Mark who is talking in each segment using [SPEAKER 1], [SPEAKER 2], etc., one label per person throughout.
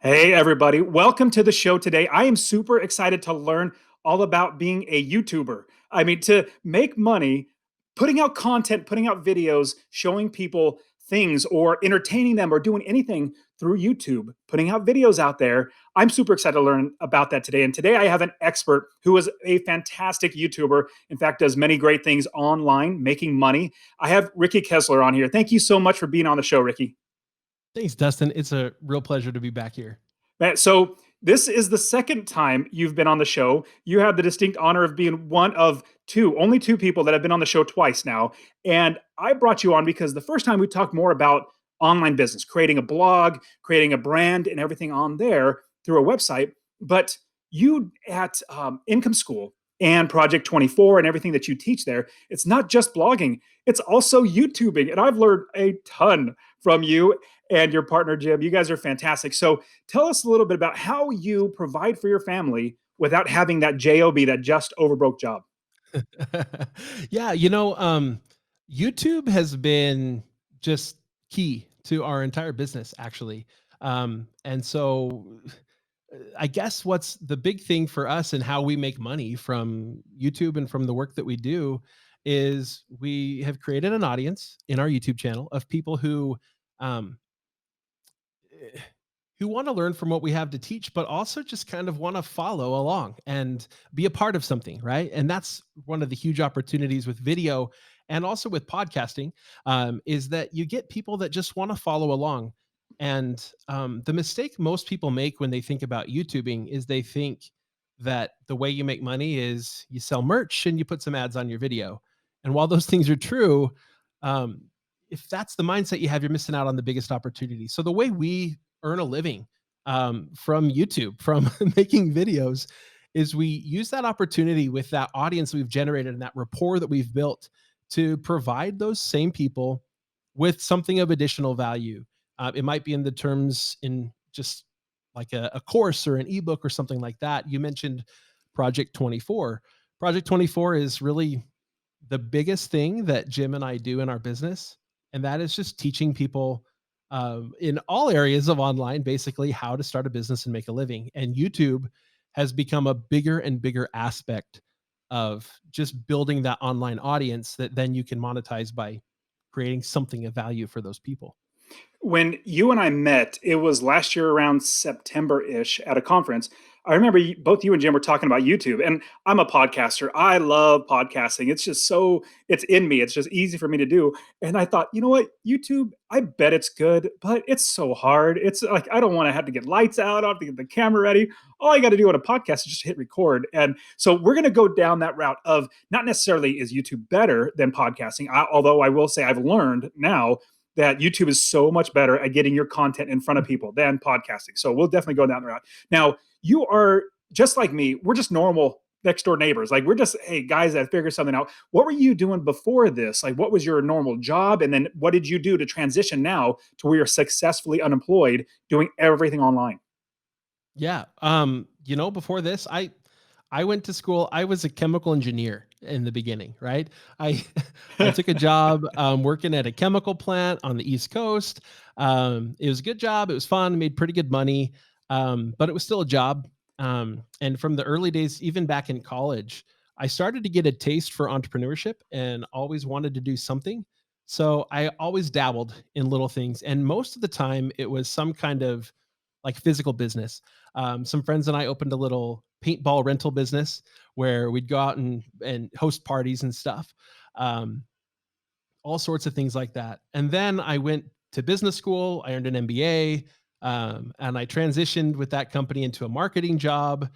[SPEAKER 1] Hey, everybody. Welcome to the show today. I am super excited to learn all about being a YouTuber. I mean, to make money, putting out content, putting out videos, showing people things or entertaining them or doing anything through YouTube, putting out videos out there. I'm super excited to learn about that today. And today I have an expert who is a fantastic YouTuber. In fact, does many great things online, making money. I have Ricky Kesler on here. Thank you so much for being on the show, Ricky.
[SPEAKER 2] Thanks, Dustin. It's a real pleasure to be back here.
[SPEAKER 1] So this is the second time you've been on the show. You have the distinct honor of being one of only two people that have been on the show twice now. And I brought you on because the first time we talked more about online business, creating a blog, creating a brand, and everything on there through a website. But you at Income School and Project 24 and everything that you teach there, it's not just blogging, it's also YouTubing. And I've learned a ton from you and your partner, Jim. You guys are fantastic. So tell us a little bit about how you provide for your family without having that job, that just overbroke job.
[SPEAKER 2] Yeah, YouTube has been just key to our entire business, actually. And so I guess what's the big thing for us and how we make money from YouTube and from the work that we do is we have created an audience in our YouTube channel of people um, who want to learn from what we have to teach, but also just kind of want to follow along and be a part of something, right? And that's one of the huge opportunities with video and also with podcasting, is that you get people that just want to follow along. And the mistake most people make when they think about YouTubing is they think that the way you make money is you sell merch and you put some ads on your video. And while those things are true, um, if that's the mindset you have, you're missing out on the biggest opportunity. So the way we earn a living from YouTube, from making videos, is we use that opportunity with that audience we've generated and that rapport that we've built to provide those same people with something of additional value. It might be in the terms in just like a course or an ebook or something like that. You mentioned Project 24. Project 24 is really the biggest thing that Jim and I do in our business, and that is just teaching people in all areas of online, basically, how to start a business and make a living. And YouTube has become a bigger and bigger aspect of just building that online audience that then you can monetize by creating something of value for those people.
[SPEAKER 1] When you and I met, it was last year around September-ish at a conference. I remember both you and Jim were talking about YouTube, and I'm a podcaster. I love podcasting. It's just it's in me. It's just easy for me to do. And I thought, you know what, YouTube, I bet it's good, but it's so hard. It's like I don't want to have to get lights out. I have to get the camera ready. All I got to do on a podcast is just hit record. And so we're going to go down that route of not necessarily is YouTube better than podcasting, although I will say I've learned now that YouTube is so much better at getting your content in front of people than podcasting. So we'll definitely go down the route. Now, you are just like me. We're just normal next door neighbors. Like we're just, hey, guys that figure something out. What were you doing before this? Like what was your normal job? And then what did you do to transition now to where you're successfully unemployed doing everything online?
[SPEAKER 2] Yeah. Before this, I went to school. I was a chemical engineer in the beginning, right? I I took a job working at a chemical plant on the East Coast. It was a good job. It was fun. Made pretty good money, but it was still a job. And from the early days, even back in college, I started to get a taste for entrepreneurship and always wanted to do something. So I always dabbled in little things, and most of the time, it was some kind of like physical business. Some friends and I opened a little paintball rental business where we'd go out and host parties and stuff, um, all sorts of things like that. And then I went to business school. I earned an MBA, and I transitioned with that company into a marketing job.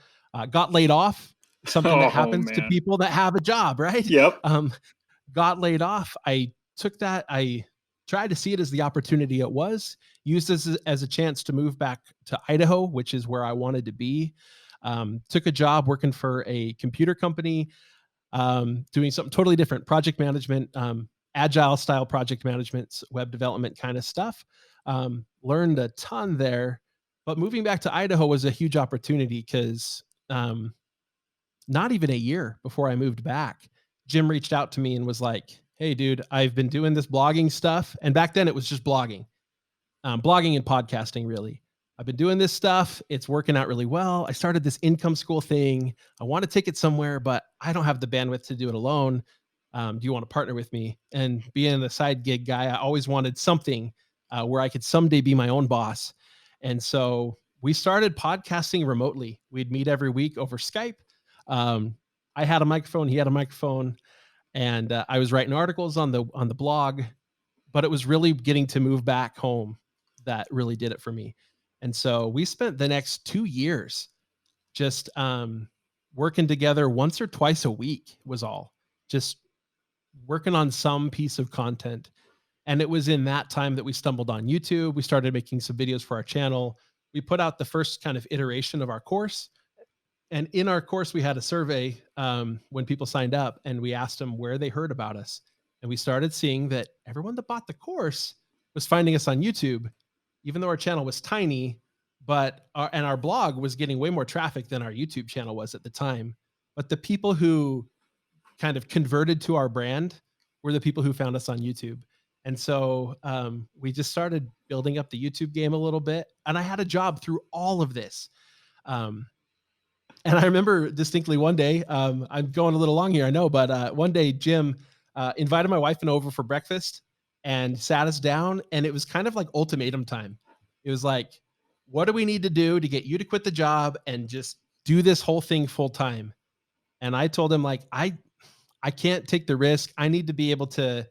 [SPEAKER 2] Got laid off, something that
[SPEAKER 1] Oh
[SPEAKER 2] happens to
[SPEAKER 1] man.
[SPEAKER 2] people that have a job, right?
[SPEAKER 1] Yep.
[SPEAKER 2] Um, got laid off. I took that. I tried to see it as the opportunity it was, used as a chance to move back to Idaho, which is where I wanted to be. Took a job working for a computer company, doing something totally different, project management, agile style project management, web development kind of stuff. Learned a ton there, but moving back to Idaho was a huge opportunity because not even a year before I moved back, Jim reached out to me and was like, "Hey, dude, I've been doing this blogging stuff." And back then it was just blogging and podcasting, really. I've been doing this stuff. It's working out really well. I started this income school thing. I want to take it somewhere, but I don't have the bandwidth to do it alone. Do you want to partner with me?" And being a side gig guy, I always wanted something where I could someday be my own boss. And so we started podcasting remotely. We'd meet every week over Skype. Um, I had a microphone, he had a microphone, and I was writing articles on the blog. But it was really getting to move back home that really did it for me. And so we spent the next 2 years just working together once or twice a week was all, just working on some piece of content. And it was in that time that we stumbled on YouTube. We started making some videos for our channel. We put out the first kind of iteration of our course. And in our course, we had a survey when people signed up, and we asked them where they heard about us. And we started seeing that everyone that bought the course was finding us on YouTube, even though our channel was tiny, but our blog was getting way more traffic than our YouTube channel was at the time. But the people who kind of converted to our brand were the people who found us on YouTube. And so we just started building up the YouTube game a little bit. And I had a job through all of this. Um, and I remember distinctly one day, I'm going a little long here, I know, but one day Jim invited my wife and over for breakfast and sat us down, and it was kind of like ultimatum time. It was like, what do we need to do to get you to quit the job and just do this whole thing full time? And I told him, like, I can't take the risk. I need to be able to,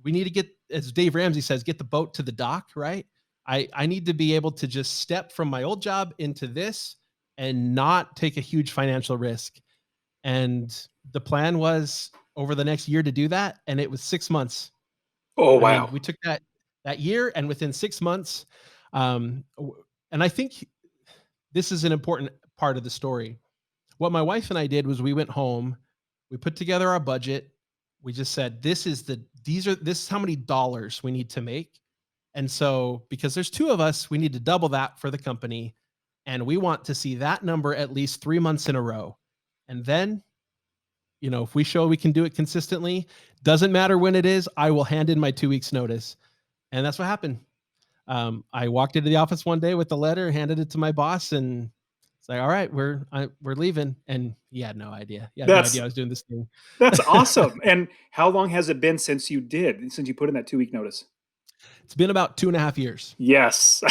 [SPEAKER 2] we need to get, as Dave Ramsey says, get the boat to the dock, right? I need to be able to just step from my old job into this and not take a huge financial risk. And the plan was over the next year to do that. And it was 6 months.
[SPEAKER 1] Oh,
[SPEAKER 2] I mean,
[SPEAKER 1] wow.
[SPEAKER 2] we took that year, and within 6 months, um, and I think this is an important part of the story. What my wife and I did was we went home, we put together our budget. We just said, this is how many dollars we need to make. And so, because there's two of us, we need to double that for the company. And we want to see that number at least 3 months in a row. And then, if we show we can do it consistently, doesn't matter when it is, I will hand in my 2 weeks notice. And that's what happened. I walked into the office one day with the letter, handed it to my boss, and it's like, all right, we're leaving. And he had no idea. He had no idea
[SPEAKER 1] That's
[SPEAKER 2] I was doing this thing.
[SPEAKER 1] that's awesome. And how long has it been since you put in that 2-week notice?
[SPEAKER 2] It's been about 2.5 years.
[SPEAKER 1] Yes.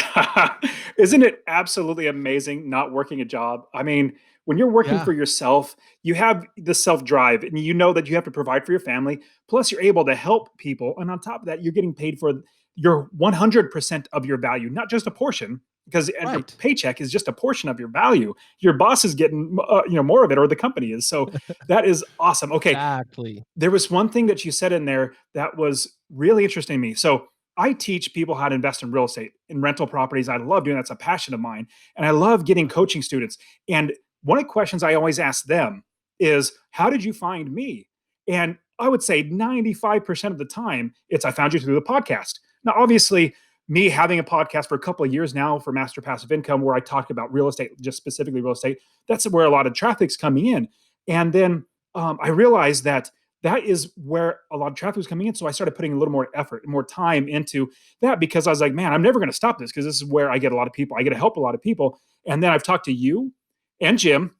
[SPEAKER 1] Isn't it absolutely amazing not working a job? I mean, when you're working
[SPEAKER 2] Yeah,
[SPEAKER 1] for yourself, you have the self-drive and you know that you have to provide for your family. Plus, you're able to help people. And on top of that, you're getting paid for your 100% of your value, not just a portion, because your
[SPEAKER 2] right.
[SPEAKER 1] paycheck is just a portion of your value. Your boss is getting more of it, or the company is. So that is awesome. Okay,
[SPEAKER 2] Exactly.
[SPEAKER 1] there was one thing that you said in there that was really interesting to me. So I teach people how to invest in real estate, in rental properties. I love doing that. It's a passion of mine. And I love getting coaching students. And one of the questions I always ask them is, how did you find me? And I would say 95% of the time, it's I found you through the podcast. Now, obviously, me having a podcast for a couple of years now for Master Passive Income, where I talk about real estate, just specifically real estate, that's where a lot of traffic's coming in. And then I realized that that is where a lot of traffic was coming in. So I started putting a little more effort and more time into that, because I was like, man, I'm never going to stop this, because this is where I get a lot of people. I get to help a lot of people. And then I've talked to you and Jim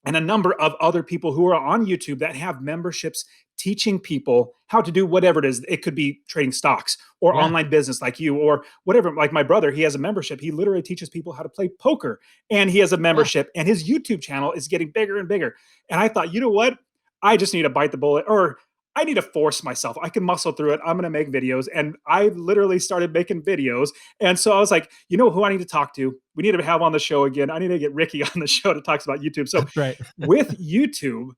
[SPEAKER 1] and a number of other people who are on YouTube that have memberships teaching people how to do whatever it is. It could be trading stocks or
[SPEAKER 2] Yeah.
[SPEAKER 1] online business like you, or whatever. Like my brother, he has a membership. He literally teaches people how to play poker, and he has a
[SPEAKER 2] Yeah.
[SPEAKER 1] membership, and his YouTube channel is getting bigger and bigger. And I thought, you know what? I just need to bite the bullet, or I need to force myself. I can muscle through it. I'm going to make videos. And I literally started making videos. And so I was like, you know who I need to talk to? We need to have on the show again. I need to get Ricky on the show to talk about YouTube. So
[SPEAKER 2] That's right.
[SPEAKER 1] with YouTube,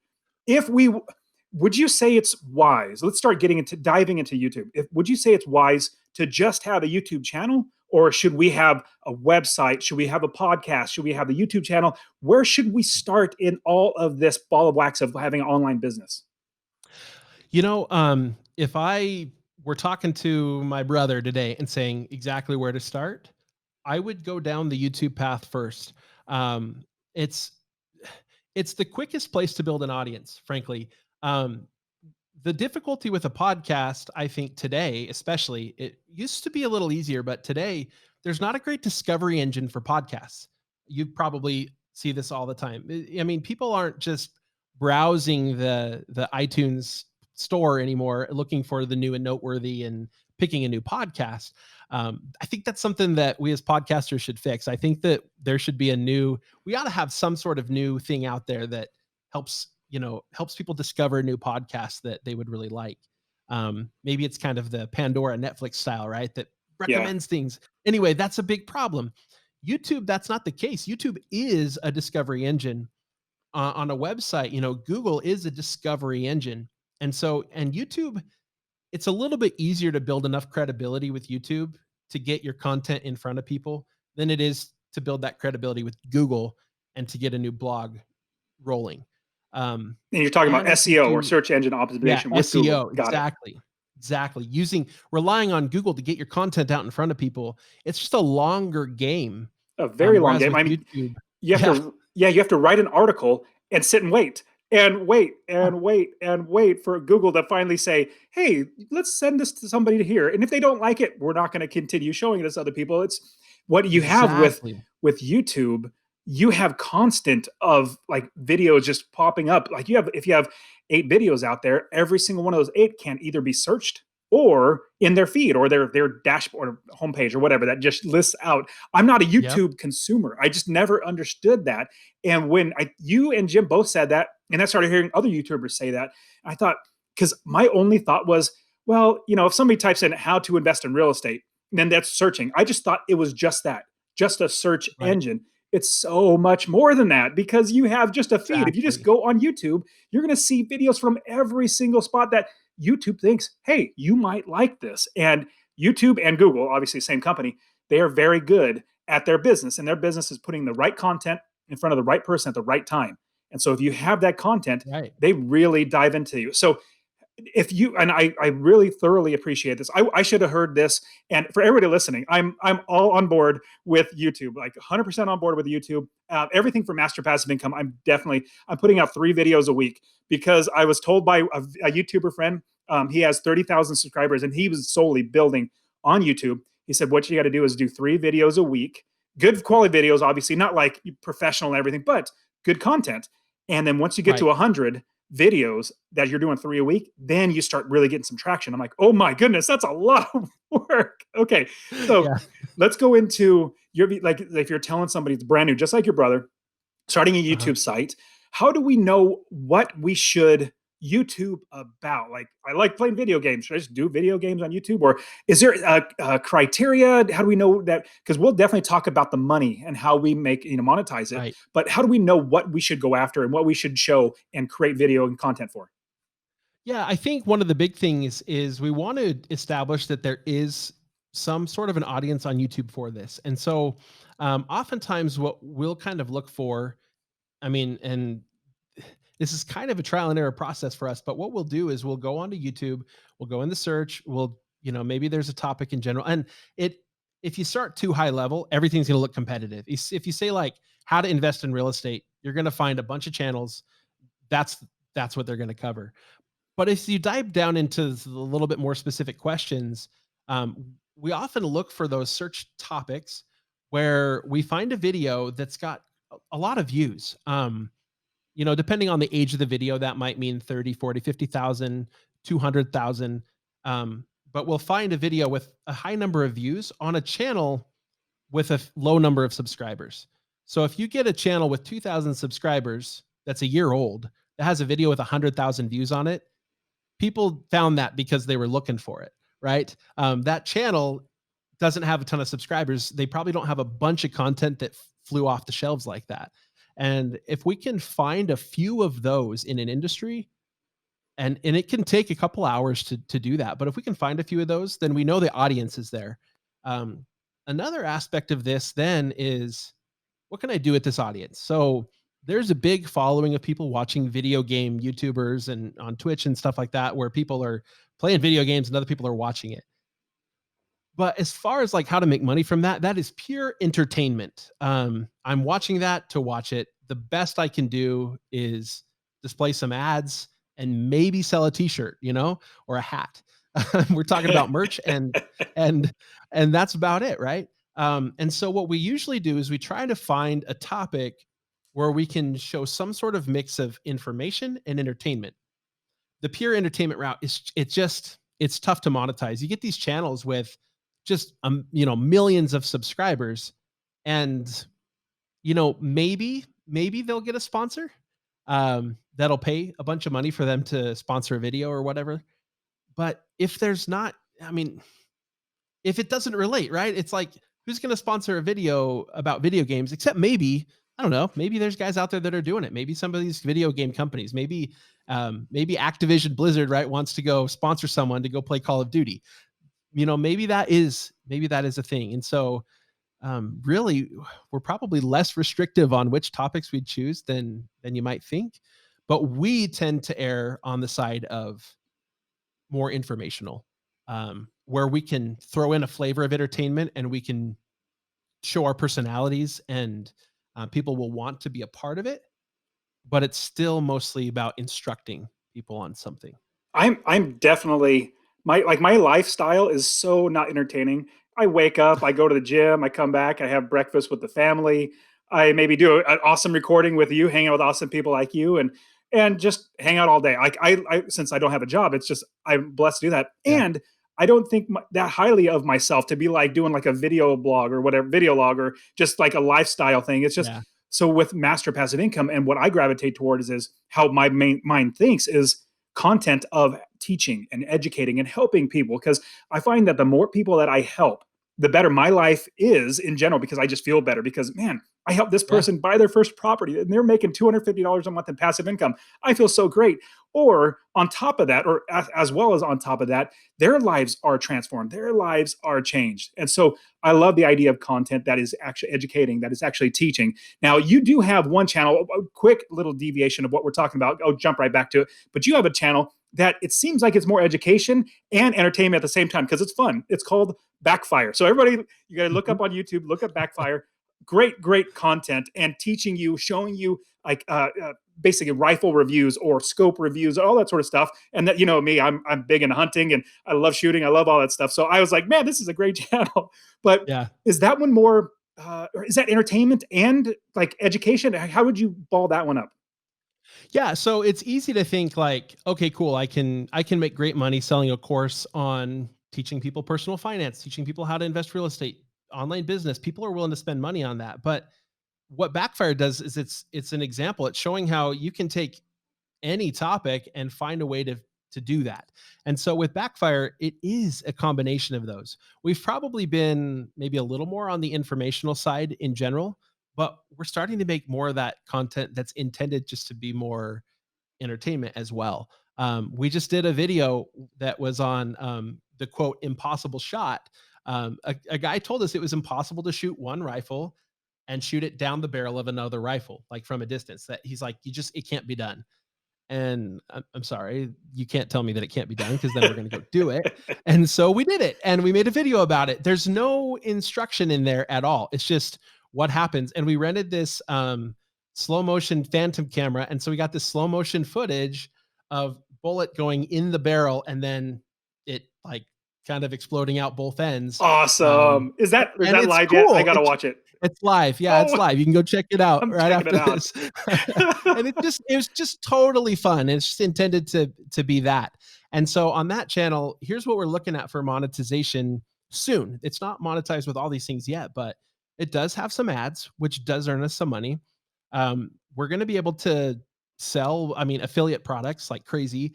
[SPEAKER 1] if we would you say it's wise? Let's start getting into diving into YouTube. Would you say it's wise to just have a YouTube channel, or should we have a website? Should we have a podcast? Should we have a YouTube channel? Where should we start in all of this ball of wax of having an online business?
[SPEAKER 2] If I were talking to my brother today and saying exactly where to start, I would go down the YouTube path first. Um, it's it's the quickest place to build an audience, frankly. Um, the difficulty with a podcast, I think today, especially, it used to be a little easier, but today there's not a great discovery engine for podcasts. You probably see this all the time. I mean, people aren't just browsing the iTunes store anymore looking for the new and noteworthy and picking a new podcast. I think that's something that we as podcasters should fix. I think that there should be we ought to have some sort of new thing out there that helps people discover new podcasts that they would really like. Maybe it's kind of the Pandora Netflix style, right? That
[SPEAKER 1] Yeah.
[SPEAKER 2] recommends things. Anyway, that's a big problem. YouTube, that's not the case. YouTube is a discovery engine. On a website, Google is a discovery engine. And YouTube, it's a little bit easier to build enough credibility with YouTube to get your content in front of people than it is to build that credibility with Google and to get a new blog rolling.
[SPEAKER 1] And you're talking about
[SPEAKER 2] Having to
[SPEAKER 1] SEO, or
[SPEAKER 2] do
[SPEAKER 1] search engine
[SPEAKER 2] Yeah,
[SPEAKER 1] optimization, with Google.
[SPEAKER 2] SEO,
[SPEAKER 1] Got it.
[SPEAKER 2] exactly. Exactly. Relying on Google to get your content out in front of people, it's just a longer game.
[SPEAKER 1] A very long
[SPEAKER 2] Whereas
[SPEAKER 1] game.
[SPEAKER 2] with
[SPEAKER 1] I mean,
[SPEAKER 2] YouTube,
[SPEAKER 1] you have
[SPEAKER 2] yeah,
[SPEAKER 1] to, yeah, you have to write an article and sit and wait and wait
[SPEAKER 2] yeah,
[SPEAKER 1] and wait and wait for Google to finally say, hey, let's send this to somebody to hear. And if they don't like it, we're not going to continue showing this to other people. It's what you have
[SPEAKER 2] exactly.
[SPEAKER 1] with YouTube. You have constant of like videos just popping up. Like you have, if you have 8 videos out there, every single one of those 8 can either be searched or in their feed or their dashboard or homepage or whatever that just lists out. I'm not a
[SPEAKER 2] Yep,
[SPEAKER 1] YouTube consumer. I just never understood that. And when you and Jim both said that, and I started hearing other YouTubers say that, I thought, because my only thought was, well, if somebody types in how to invest in real estate, then that's searching. I just thought it was just that, just a search
[SPEAKER 2] right.
[SPEAKER 1] engine. It's so much more than that because you have just a feed. If you just
[SPEAKER 2] Exactly.
[SPEAKER 1] go on YouTube, you're going to see videos from every single spot that YouTube thinks, hey, you might like this. And YouTube and Google, obviously, same company, they are very good at their business, and their business is putting the right content in front of the right person at the right time. And so if you have that content,
[SPEAKER 2] Right.
[SPEAKER 1] they really dive into you. So if you, and I really thoroughly appreciate this. I should have heard this. And for everybody listening, I'm all on board with YouTube, like 100% on board with YouTube. Everything for Master Passive Income, I'm putting out 3 videos a week because I was told by a YouTuber friend. He has 30,000 subscribers, and he was solely building on YouTube. He said, what you got to do is do 3 videos a week, good quality videos, obviously not like professional and everything, but good content. And then once you get to
[SPEAKER 2] Right.
[SPEAKER 1] 100 videos that you're doing 3 a week, then you start really getting some traction. I'm like, oh my goodness, that's a lot of work. Okay, so
[SPEAKER 2] Yeah.
[SPEAKER 1] let's go into your, like if you're telling somebody it's brand new, just like your brother, starting a
[SPEAKER 2] Uh-huh.
[SPEAKER 1] YouTube site. How do we know what we should YouTube about? Like, I like playing video games. Should I just do video games on YouTube, or is there a criteria? How do we know that? Because we'll definitely talk about the money and how we make monetize it.
[SPEAKER 2] Right.
[SPEAKER 1] But how do we know what we should go after and what we should show and create video and content for?
[SPEAKER 2] Yeah, I think one of the big things is we want to establish that there is some sort of an audience on YouTube for this. And so oftentimes what we'll kind of look for, I mean, and this is kind of a trial and error process for us, but what we'll do is we'll go onto YouTube, we'll go in the search, maybe there's a topic in general. And if you start too high level, everything's going to look competitive. If you say like how to invest in real estate, you're going to find a bunch of channels. That's what they're going to cover. But if you dive down into a little bit more specific questions, we often look for those search topics where we find a video that's got a lot of views. Depending on the age of the video, that might mean 30, 40, 50,000, 200,000. But we'll find a video with a high number of views on a channel with a low number of subscribers. So if you get a channel with 2,000 subscribers that's a year old that has a video with 100,000 views on it, people found that because they were looking for it, right? That channel doesn't have a ton of subscribers. They probably don't have a bunch of content that flew off the shelves like that. And if we can find a few of those in an industry, and it can take a couple hours to do that, but if we can find a few of those, then we know the audience is there. Um, Another aspect of this then is, what can I do with this audience? So there's a big following of people watching video game YouTubers and on Twitch and stuff like that, where people are playing video games and other people are watching it. But as far as like how to make money from that, that is pure entertainment. I'm watching that to watch it. The best I can do is display some ads and maybe sell a t-shirt, or a hat. We're talking about merch and and that's about it, right? And so what we usually do is we try to find a topic where we can show some sort of mix of information and entertainment. The pure entertainment route is it's tough to monetize. You get these channels with just millions of subscribers, and maybe they'll get a sponsor that'll pay a bunch of money for them to sponsor a video or whatever. But if there's not, I mean, if it doesn't relate, right? It's like, who's going to sponsor a video about video games except maybe, I don't know, maybe there's guys out there that are doing it. Maybe some of these video game companies, maybe Activision Blizzard, right, wants to go sponsor someone to go play Call of Duty. Maybe that is a thing. And so really, we're probably less restrictive on which topics we'd choose than you might think, but we tend to err on the side of more informational, where we can throw in a flavor of entertainment and we can show our personalities, and people will want to be a part of it, but it's still mostly about instructing people on something.
[SPEAKER 1] I'm definitely my lifestyle is so not entertaining. I wake up, I go to the gym, I come back, I have breakfast with the family. I maybe do an awesome recording with you, hang out with awesome people like you, and just hang out all day. Like I since I don't have a job, it's just I'm blessed to do that.
[SPEAKER 2] Yeah.
[SPEAKER 1] And I don't think that highly of myself to be like doing like a video blog or whatever, video log or just like a lifestyle thing. It's just
[SPEAKER 2] Yeah.
[SPEAKER 1] so with master passive income and what I gravitate towards is how my main mind thinks is content of teaching and educating and helping people, because I find that the more people that I help, the better my life is in general, because I just feel better because man, I helped this
[SPEAKER 2] Yeah.
[SPEAKER 1] person buy their first property and they're making $250 a month in passive income. I feel so great. Or on top of that, or as well as on top of that, their lives are transformed, their lives are changed. And so I love the idea of content that is actually educating, that is actually teaching. Now, you do have one channel, a quick little deviation of what we're talking about. I'll jump right back to it. But you have a channel that it seems like it's more education and entertainment at the same time because it's fun. It's called Backfire. So everybody, you got to look
[SPEAKER 2] Mhm.
[SPEAKER 1] up on YouTube, look up Backfire. Great content and teaching you, showing you like basically rifle reviews or scope reviews, all that sort of stuff. And that, me, I'm big into hunting and I love shooting. I love all that stuff. So I was like, man, this is a great channel. But
[SPEAKER 2] Yeah.
[SPEAKER 1] is that one more? Or is that entertainment and like education? How would you ball that one up?
[SPEAKER 2] Yeah, so it's easy to think like, okay, cool, I can make great money selling a course on teaching people personal finance, teaching people how to invest real estate, online business. People are willing to spend money on that. But what Backfire does is it's an example. It's showing how you can take any topic and find a way to do that. And so with Backfire, it is a combination of those. We've probably been maybe a little more on the informational side in general, but we're starting to make more of that content that's intended just to be more entertainment as well. We just did a video that was on the quote impossible shot. A guy told us it was impossible to shoot one rifle and shoot it down the barrel of another rifle, like from a distance. That he's like, it can't be done. And I'm sorry, you can't tell me that it can't be done because then we're going to go do it. And so we did it and we made a video about it. There's no instruction in there at all. It's just what happens. And we rented this slow motion phantom camera. And so we got this slow motion footage of bullet going in the barrel and then it like kind of exploding out both ends.
[SPEAKER 1] Awesome. Is
[SPEAKER 2] And
[SPEAKER 1] that
[SPEAKER 2] it's
[SPEAKER 1] live yet? I
[SPEAKER 2] cool.
[SPEAKER 1] gotta watch it.
[SPEAKER 2] It's live. Yeah, it's
[SPEAKER 1] Oh,
[SPEAKER 2] live. You can go check it out
[SPEAKER 1] I'm
[SPEAKER 2] right
[SPEAKER 1] checking it
[SPEAKER 2] after
[SPEAKER 1] out.
[SPEAKER 2] this. And it was just totally fun. It's just intended to be that. And so on that channel, here's what we're looking at for monetization soon. It's not monetized with all these things yet, but it does have some ads, which does earn us some money. We're going to be able to sell, I mean, affiliate products like crazy.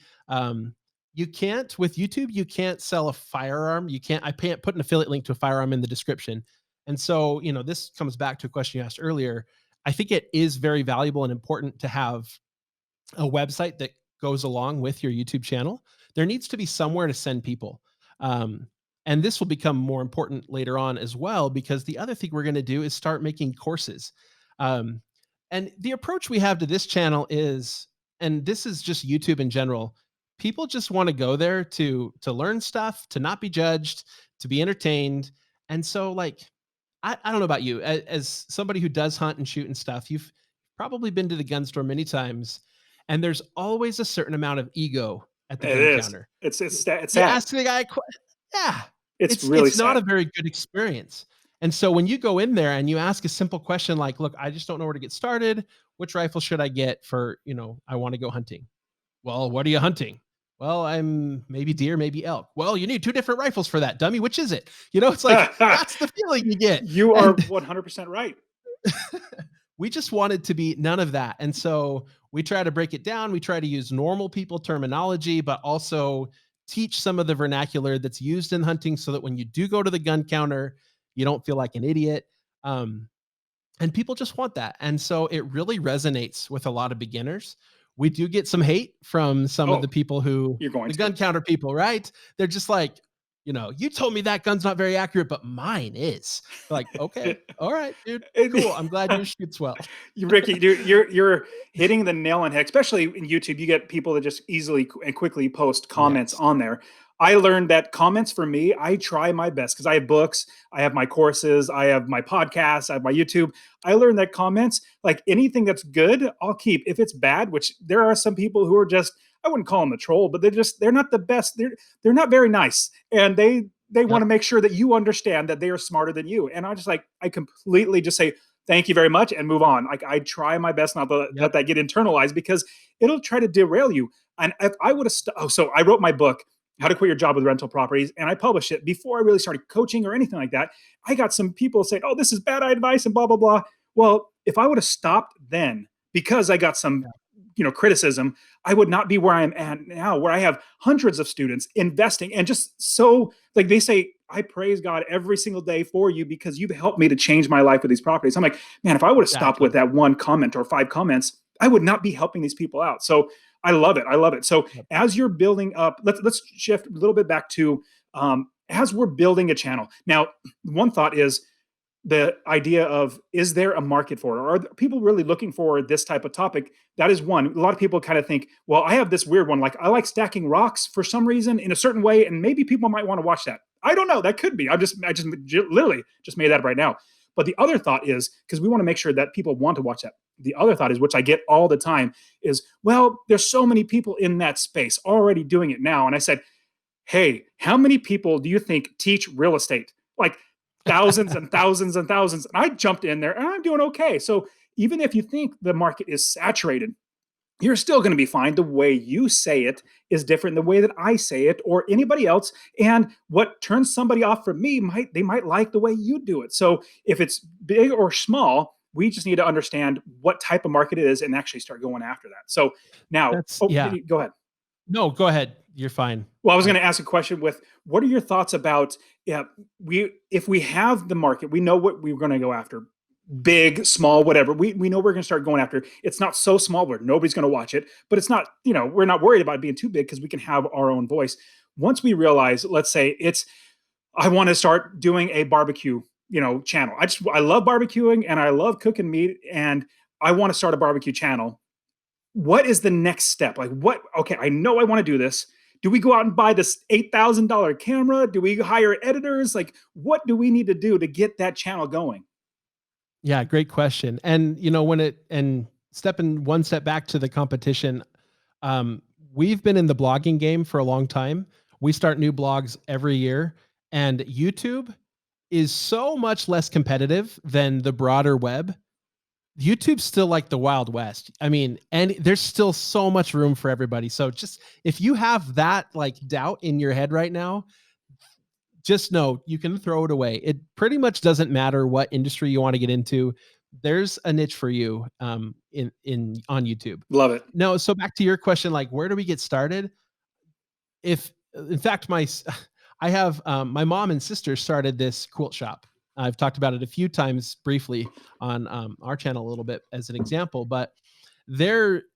[SPEAKER 2] You can't with YouTube, you can't sell a firearm. I can't put an affiliate link to a firearm in the description. And so, this comes back to a question you asked earlier. I think it is very valuable and important to have a website that goes along with your YouTube channel. There needs to be somewhere to send people. Um, and this will become more important later on as well, because the other thing we're going to do is start making courses. Um, and the approach we have to this channel is, and this is just YouTube in general, people just want to go there to learn stuff, to not be judged, to be entertained. And so like, I don't know about you, as somebody who does hunt and shoot and stuff, you've probably been to the gun store many times, and there's always a certain amount of ego at the
[SPEAKER 1] It
[SPEAKER 2] gun
[SPEAKER 1] is.
[SPEAKER 2] counter.
[SPEAKER 1] It's
[SPEAKER 2] You
[SPEAKER 1] it's
[SPEAKER 2] you
[SPEAKER 1] sad.
[SPEAKER 2] ask the guy, yeah,
[SPEAKER 1] It's
[SPEAKER 2] it's
[SPEAKER 1] really
[SPEAKER 2] it's not a
[SPEAKER 1] sad.
[SPEAKER 2] very good experience. And so when you go in there and you ask a simple question like, look, I just don't know where to get started. Which rifle should I get for, I want to go hunting? Well, what are you hunting? Well, I'm maybe deer, maybe elk. Well, you need two different rifles for that, dummy. Which is it? It's like that's the feeling you get.
[SPEAKER 1] You are
[SPEAKER 2] And
[SPEAKER 1] 100% right.
[SPEAKER 2] we just wanted to be none of that. And so we try to break it down. We try to use normal people terminology, but also teach some of the vernacular that's used in hunting so that when you do go to the gun counter, you don't feel like an idiot. Um, and people just want that. And so it really resonates with a lot of beginners. We do get some hate from some of the
[SPEAKER 1] Oh,
[SPEAKER 2] people who,
[SPEAKER 1] you're going
[SPEAKER 2] the
[SPEAKER 1] to.
[SPEAKER 2] gun counter people, right? They're just like, you told me that gun's not very accurate, but mine is. Like, okay, all right, dude, cool. I'm glad yours shoots well.
[SPEAKER 1] Ricky, you're hitting the nail on the head. Especially in YouTube, you get people that just easily and quickly post comments
[SPEAKER 2] Yes.
[SPEAKER 1] on there. I learned that comments for me, I try my best because I have books, I have my courses, I have my podcasts, I have my YouTube. I learned that comments, like anything that's good, I'll keep. If it's bad, which there are some people who are just, I wouldn't call them a troll, but they're not the best. They're not very nice, and they want to
[SPEAKER 2] Yep.
[SPEAKER 1] make sure that you understand that they are smarter than you. And I completely just say thank you very much and move on. Like I try my best not to let
[SPEAKER 2] Yep.
[SPEAKER 1] that get internalized because it'll try to derail you. And if I would have, so I wrote my book, How to Quit Your Job with Rental Properties, and I published it before I really started coaching or anything like that. I got some people saying, "Oh, this is bad advice," and blah blah blah. Well, if I would have stopped then because I got some,
[SPEAKER 2] Yeah.
[SPEAKER 1] criticism, I would not be where I'm at now, where I have hundreds of students investing and just so like they say, I praise God every single day for you because you've helped me to change my life with these properties. I'm like, man, if I would have stopped with
[SPEAKER 2] Exactly.
[SPEAKER 1] that one comment or 5 comments, I would not be helping these people out. So I love it. I love it. So
[SPEAKER 2] Yep.
[SPEAKER 1] as you're building up, let's shift a little bit back to as we're building a channel. Now, one thought is the idea of is there a market for it? Or are people really looking for this type of topic? That is one. A lot of people kind of think, well, I have this weird one. Like I like stacking rocks for some reason in a certain way, and maybe people might want to watch that. I don't know. That could be. I just literally just made that up right now. But the other thought is because we want to make sure that people want to watch that. The other thought is, which I get all the time, is well, there's so many people in that space already doing it now. And I said, hey, how many people do you think teach real estate? Like thousands and thousands and thousands. And I jumped in there and I'm doing okay. So even if you think the market is saturated, you're still going to be fine. The way you say it is different than the way that I say it or anybody else. And what turns somebody off from me they might like the way you do it. So if it's big or small, we just need to understand what type of market it is and actually start going after that. So now,
[SPEAKER 2] That's yeah.
[SPEAKER 1] go ahead.
[SPEAKER 2] No, go ahead. You're fine.
[SPEAKER 1] Well, I was going to ask a question with what are your thoughts about yeah, we if we have the market, we know what we're going to go after. Big, small, whatever. We know we're going to start going after. It's not so small where nobody's going to watch it, but it's not, we're not worried about it being too big because we can have our own voice. Once we realize, let's say I want to start doing a barbecue, channel. I love barbecuing and I love cooking meat and I want to start a barbecue channel. What is the next step? Like what? Okay, I know I want to do this. Do we go out and buy this $8,000 camera? Do we hire editors? Like, what do we need to do to get that channel going?
[SPEAKER 2] Yeah, great question. And stepping one step back to the competition, um, we've been in the blogging game for a long time. We start new blogs every year, and YouTube is so much less competitive than the broader web. YouTube's still like the Wild West. I mean, and there's still so much room for everybody. So just if you have that like doubt in your head right now, just know you can throw it away. It pretty much doesn't matter what industry you want to get into. There's a niche for you in on YouTube.
[SPEAKER 1] Love it.
[SPEAKER 2] No, so back to your question, like where do we get started? If in fact I have my mom and sister started this quilt shop. I've talked about it a few times briefly on our channel a little bit as an example, but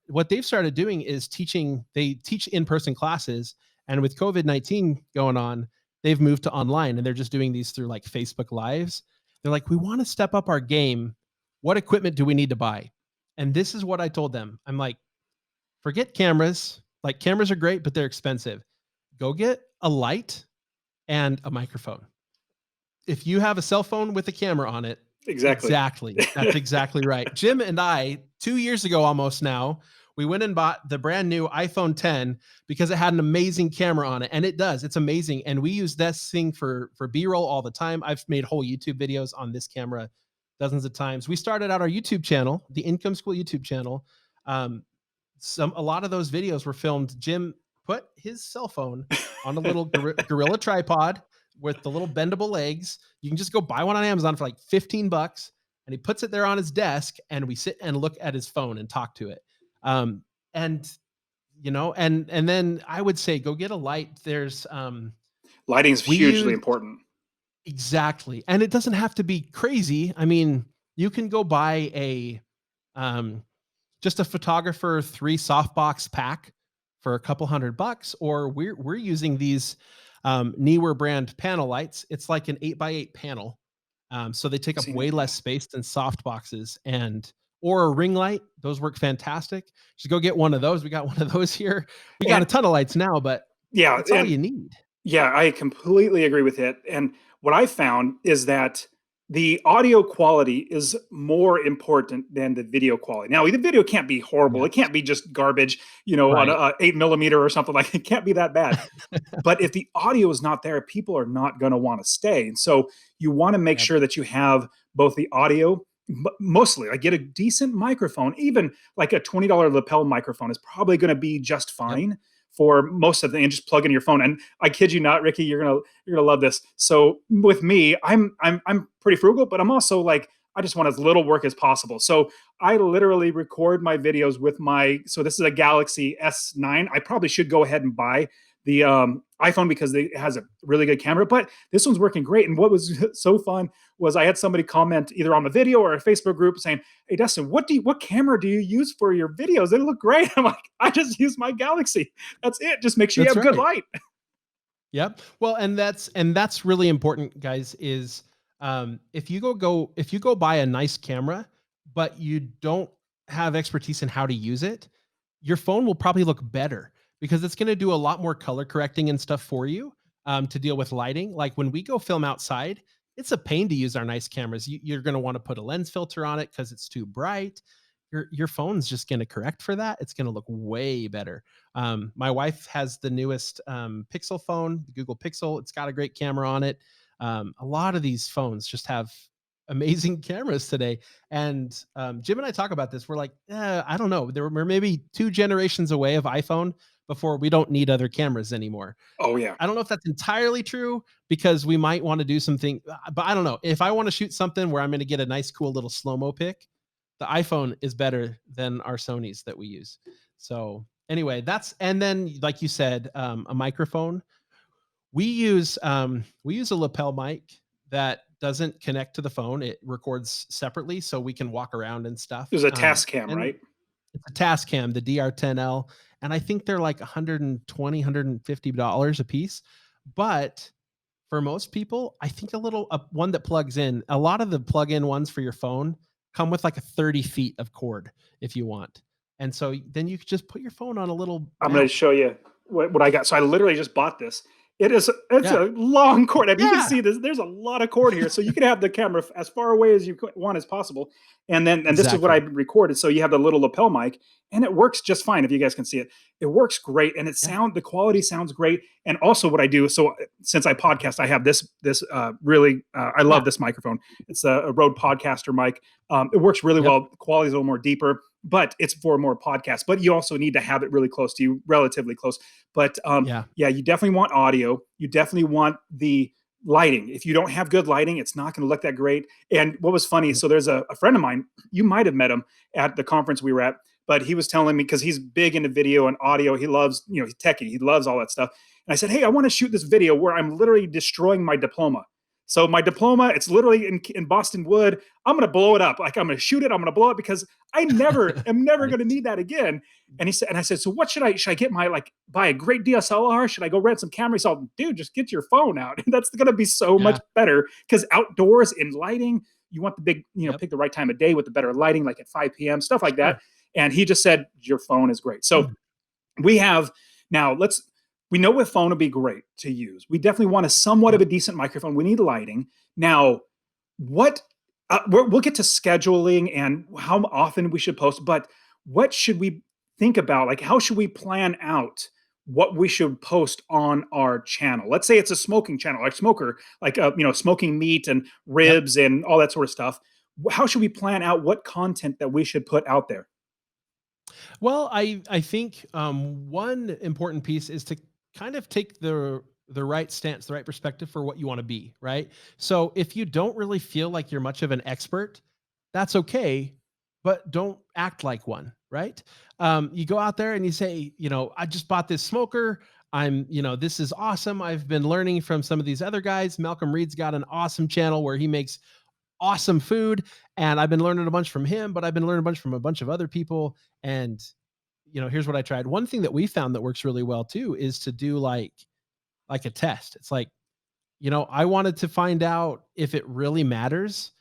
[SPEAKER 2] what they've started doing is teaching. They teach in-person classes, and with COVID-19 going on, they've moved to online, and they're just doing these through like Facebook Lives. They're like, we want to step up our game. What equipment do we need to buy? And this is what I told them. I'm like, forget cameras. Like cameras are great, but they're expensive. Go get a light and a microphone. If you have a cell phone with a camera on it,
[SPEAKER 1] Exactly.
[SPEAKER 2] exactly. That's exactly right. Jim and I, 2 years ago almost now, We went and bought the brand new iPhone 10 because it had an amazing camera on it, and it does. It's amazing, and we use this thing for B-roll all the time. I've made whole YouTube videos on this camera dozens of times. We started out our YouTube channel, the Income School YouTube channel. Um, a lot of those videos were filmed. Jim put his cell phone on a little gorilla tripod with the little bendable legs. You can just go buy one on Amazon for like 15 bucks, and he puts it there on his desk, and we sit and look at his phone and talk to it. Um, and and then I would say go get a light. There's
[SPEAKER 1] Lighting is
[SPEAKER 2] we
[SPEAKER 1] hugely
[SPEAKER 2] use
[SPEAKER 1] important.
[SPEAKER 2] exactly, and it doesn't have to be crazy. I mean, you can go buy a um just a photographer 3 softbox pack for a couple $100, or we're using these Neewer brand panel lights. It's like an 8x8 panel, so they take up
[SPEAKER 1] Seen
[SPEAKER 2] way
[SPEAKER 1] it, yeah.
[SPEAKER 2] less space than soft boxes. And or a ring light, those work fantastic. Just go get one of those. We got one of those here. We got a
[SPEAKER 1] And
[SPEAKER 2] ton of lights now, but
[SPEAKER 1] yeah,
[SPEAKER 2] that's all
[SPEAKER 1] and
[SPEAKER 2] you need.
[SPEAKER 1] yeah, I completely agree with it. And what I found is that the audio quality is more important than the video quality. Now, the video can't be horrible.
[SPEAKER 2] Yeah,
[SPEAKER 1] It can't be just garbage, on
[SPEAKER 2] right.
[SPEAKER 1] a 8 millimeter or something like. It can't be that bad. But if the audio is not there, people are not going to want to stay. And so you want to make
[SPEAKER 2] Yep.
[SPEAKER 1] sure that you have both the audio, mostly like get a decent microphone. Even like a $20 lapel microphone is probably going to be just
[SPEAKER 2] Yep.
[SPEAKER 1] fine for most of the, and just plug in your phone. And I kid you not, Ricky, you're gonna love this. So with me, I'm pretty frugal, but I'm also like, I just want as little work as possible. So I literally record my videos with so this is a Galaxy S9. I probably should go ahead and buy the iPhone because it has a really good camera, but this one's working great. And what was so fun was I had somebody comment either on the video or a Facebook group saying, "Hey Dustin, what camera do you use for your videos? They look great." I'm like, "I just use my Galaxy. That's it. Just make sure you
[SPEAKER 2] That's
[SPEAKER 1] have good
[SPEAKER 2] right.
[SPEAKER 1] light."
[SPEAKER 2] Yep. Well, and that's really important, guys. Is if you go buy a nice camera, but you don't have expertise in how to use it, your phone will probably look better because it's going to do a lot more color correcting and stuff for you to deal with lighting. Like when we go film outside, it's a pain to use our nice cameras. You're going to want to put a lens filter on it because it's too bright. Your phone's just going to correct for that. It's going to look way better. My wife has the newest Pixel phone, the Google Pixel. It's got a great camera on it. A lot of these phones just have amazing cameras today. And Jim and I talk about this. We're like, I don't know. We're maybe 2 generations away of iPhone before we don't need other cameras anymore.
[SPEAKER 1] Oh yeah.
[SPEAKER 2] I don't know if that's entirely true because we might want to do something, but I don't know. If I want to shoot something where I'm going to get a nice, cool little slow mo pic, the iPhone is better than our Sony's that we use. So anyway, and then like you said, a microphone. We use a lapel mic that doesn't connect to the phone. It records separately, so we can walk around and stuff.
[SPEAKER 1] It was a task cam,
[SPEAKER 2] And
[SPEAKER 1] right?
[SPEAKER 2] it's a Tascam, the DR10L, and I think they're like 120, $150 a piece. But for most people, I think one that plugs in. A lot of the plug-in ones for your phone come with like a 30 feet of cord if you want. And so then you could just put your phone on a little
[SPEAKER 1] I'm going to
[SPEAKER 2] mount.
[SPEAKER 1] show you what I got. So I literally just bought this. It's
[SPEAKER 2] Yeah.
[SPEAKER 1] a long cord. I mean, you can
[SPEAKER 2] Yeah.
[SPEAKER 1] see this. There's a lot of cord here, so you can have the camera as far away as you want as possible. And this is what I
[SPEAKER 2] Exactly.
[SPEAKER 1] recorded. So you have the little lapel mic, and it works just fine. If you guys can see it, it works great, and
[SPEAKER 2] Yeah.
[SPEAKER 1] the quality sounds great. And also, what I do, so since I podcast, I have this really I
[SPEAKER 2] Yeah.
[SPEAKER 1] love this microphone. It's a Rode Podcaster mic. It works really
[SPEAKER 2] Yep.
[SPEAKER 1] well. The quality is a little more deeper, but it's for more podcasts. But you also need to have it really close to you, relatively close. But
[SPEAKER 2] Yeah.
[SPEAKER 1] yeah, you definitely want audio. You definitely want the lighting. If you don't have good lighting, it's not going to look that great. And what was funny,
[SPEAKER 2] Yep.
[SPEAKER 1] so there's a friend of mine, you might have met him at the conference we were at, but he was telling me because he's big into video and audio. He loves, he's techie. He loves all that stuff. And I said, hey, I want to shoot this video where I'm literally destroying my diploma. So my diploma, it's literally in Boston wood. I'm going to blow it up. Like I'm going to shoot it. I'm going to blow it because I am never going to
[SPEAKER 2] Nice.
[SPEAKER 1] need that again. And I said, so what should I get buy a great DSLR? Should I go rent some cameras? So dude, just get your phone out. And that's going to be so much
[SPEAKER 2] Yeah.
[SPEAKER 1] better because outdoors in lighting, you want the big,
[SPEAKER 2] Yep.
[SPEAKER 1] pick the right time of day with the better lighting, like at 5 p.m., stuff like that.
[SPEAKER 2] Sure.
[SPEAKER 1] And he just said, your phone is great. So we have now we know what phone would be great to use. We definitely want a somewhat of
[SPEAKER 2] Yep.
[SPEAKER 1] a decent microphone. We need lighting. Now, what we'll get to scheduling and how often we should post, but what should we think about like how should we plan out what we should post on our channel? Let's say it's a smoking channel, like smoker, like smoking meat and
[SPEAKER 2] Yep.
[SPEAKER 1] ribs and all that sort of stuff. How should we plan out what content that we should put out there?
[SPEAKER 2] Well, I think one important piece is to kind of take the right stance, the right perspective for what you want to be, right? So if you don't really feel like you're much of an expert, that's okay, but don't act like one, right? You go out there and you say, I just bought this smoker. This is awesome. I've been learning from some of these other guys. Malcolm Reed's got an awesome channel where he makes awesome food, and I've been learning a bunch from him, but I've been learning a bunch from a bunch of other people. And here's what I tried. One thing that we found that works really well too is to do like a test. It's like, I wanted to find out if it really matters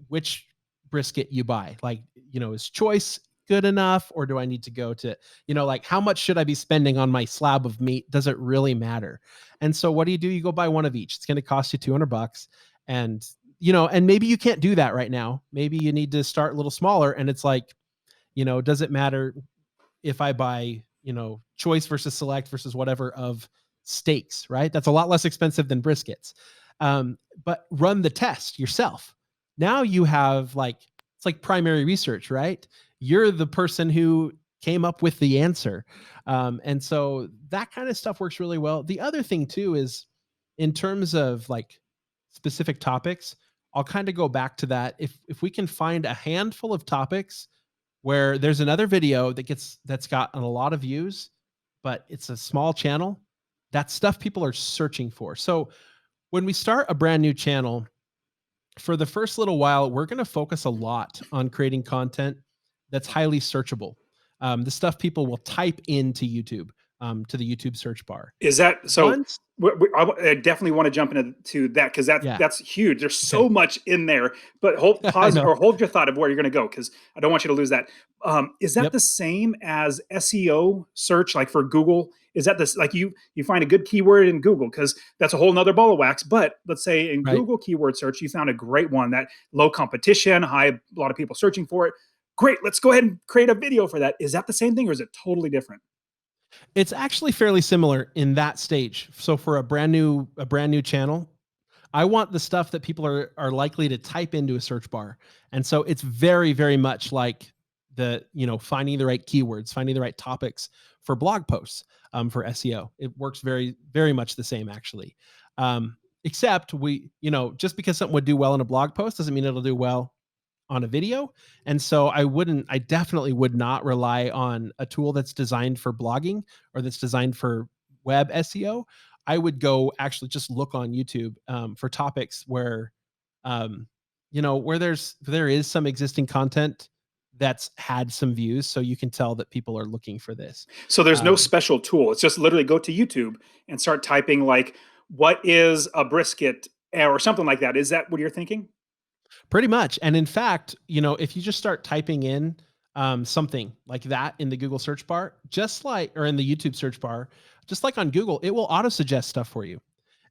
[SPEAKER 2] which brisket you buy. Like, is choice good enough, or do I need to go to, like how much should I be spending on my slab of meat? Does it really matter? And so what do? You go buy one of each. It's going to cost you $200. And, and maybe you can't do that right now. Maybe you need to start a little smaller. And it's like, does it matter if I buy, choice versus select versus whatever of steaks, right? That's a lot less expensive than briskets. But run the test yourself. Now you have it's like primary research, right? You're the person who came up with the answer. And so that kind of stuff works really well. The other thing too is in terms of like specific topics, I'll kind of go back to that. If we can find a handful of topics where there's another video that's gotten a lot of views, but it's a small channel, that's stuff people are searching for. So when we start a brand new channel, for the first little while, we're going to focus a lot on creating content that's highly searchable. The stuff people will type into YouTube, to the YouTube search bar.
[SPEAKER 1] Is that so?
[SPEAKER 2] Once,
[SPEAKER 1] I definitely want to jump into that because
[SPEAKER 2] yeah,
[SPEAKER 1] that's huge. There's
[SPEAKER 2] okay,
[SPEAKER 1] so much in there, but hold
[SPEAKER 2] I
[SPEAKER 1] pause
[SPEAKER 2] know.
[SPEAKER 1] or hold your thought of where you're going to go because I don't want you to lose that. Is that
[SPEAKER 2] Yep,
[SPEAKER 1] the same as SEO search, like for Google? Is that this like you find a good keyword in Google because that's a whole nother ball of wax? But let's say in
[SPEAKER 2] right.
[SPEAKER 1] Google keyword search, you found a great one that low competition, high, a lot of people searching for it. Great, let's go ahead and create a video for that. Is that the same thing or is it totally different?
[SPEAKER 2] It's actually fairly similar in that stage. So for a brand new channel, I want the stuff that people are likely to type into a search bar. And so it's very, very much like finding the right keywords, finding the right topics for blog posts, for SEO. It works very, very much the same actually. Except just because something would do well in a blog post doesn't mean it'll do well on a video. And so I definitely would not rely on a tool that's designed for blogging or that's designed for web SEO. I would go actually just look on YouTube for topics where, where there is some existing content that's had some views. So you can tell that people are looking for this.
[SPEAKER 1] So there's no
[SPEAKER 2] Um,
[SPEAKER 1] special tool. It's just literally go to YouTube and start typing like what is a brisket or something like that. Is that what you're thinking?
[SPEAKER 2] Pretty much. And in fact, if you just start typing in something like that in the Google search bar, or in the YouTube search bar, just like on Google, it will auto suggest stuff for you.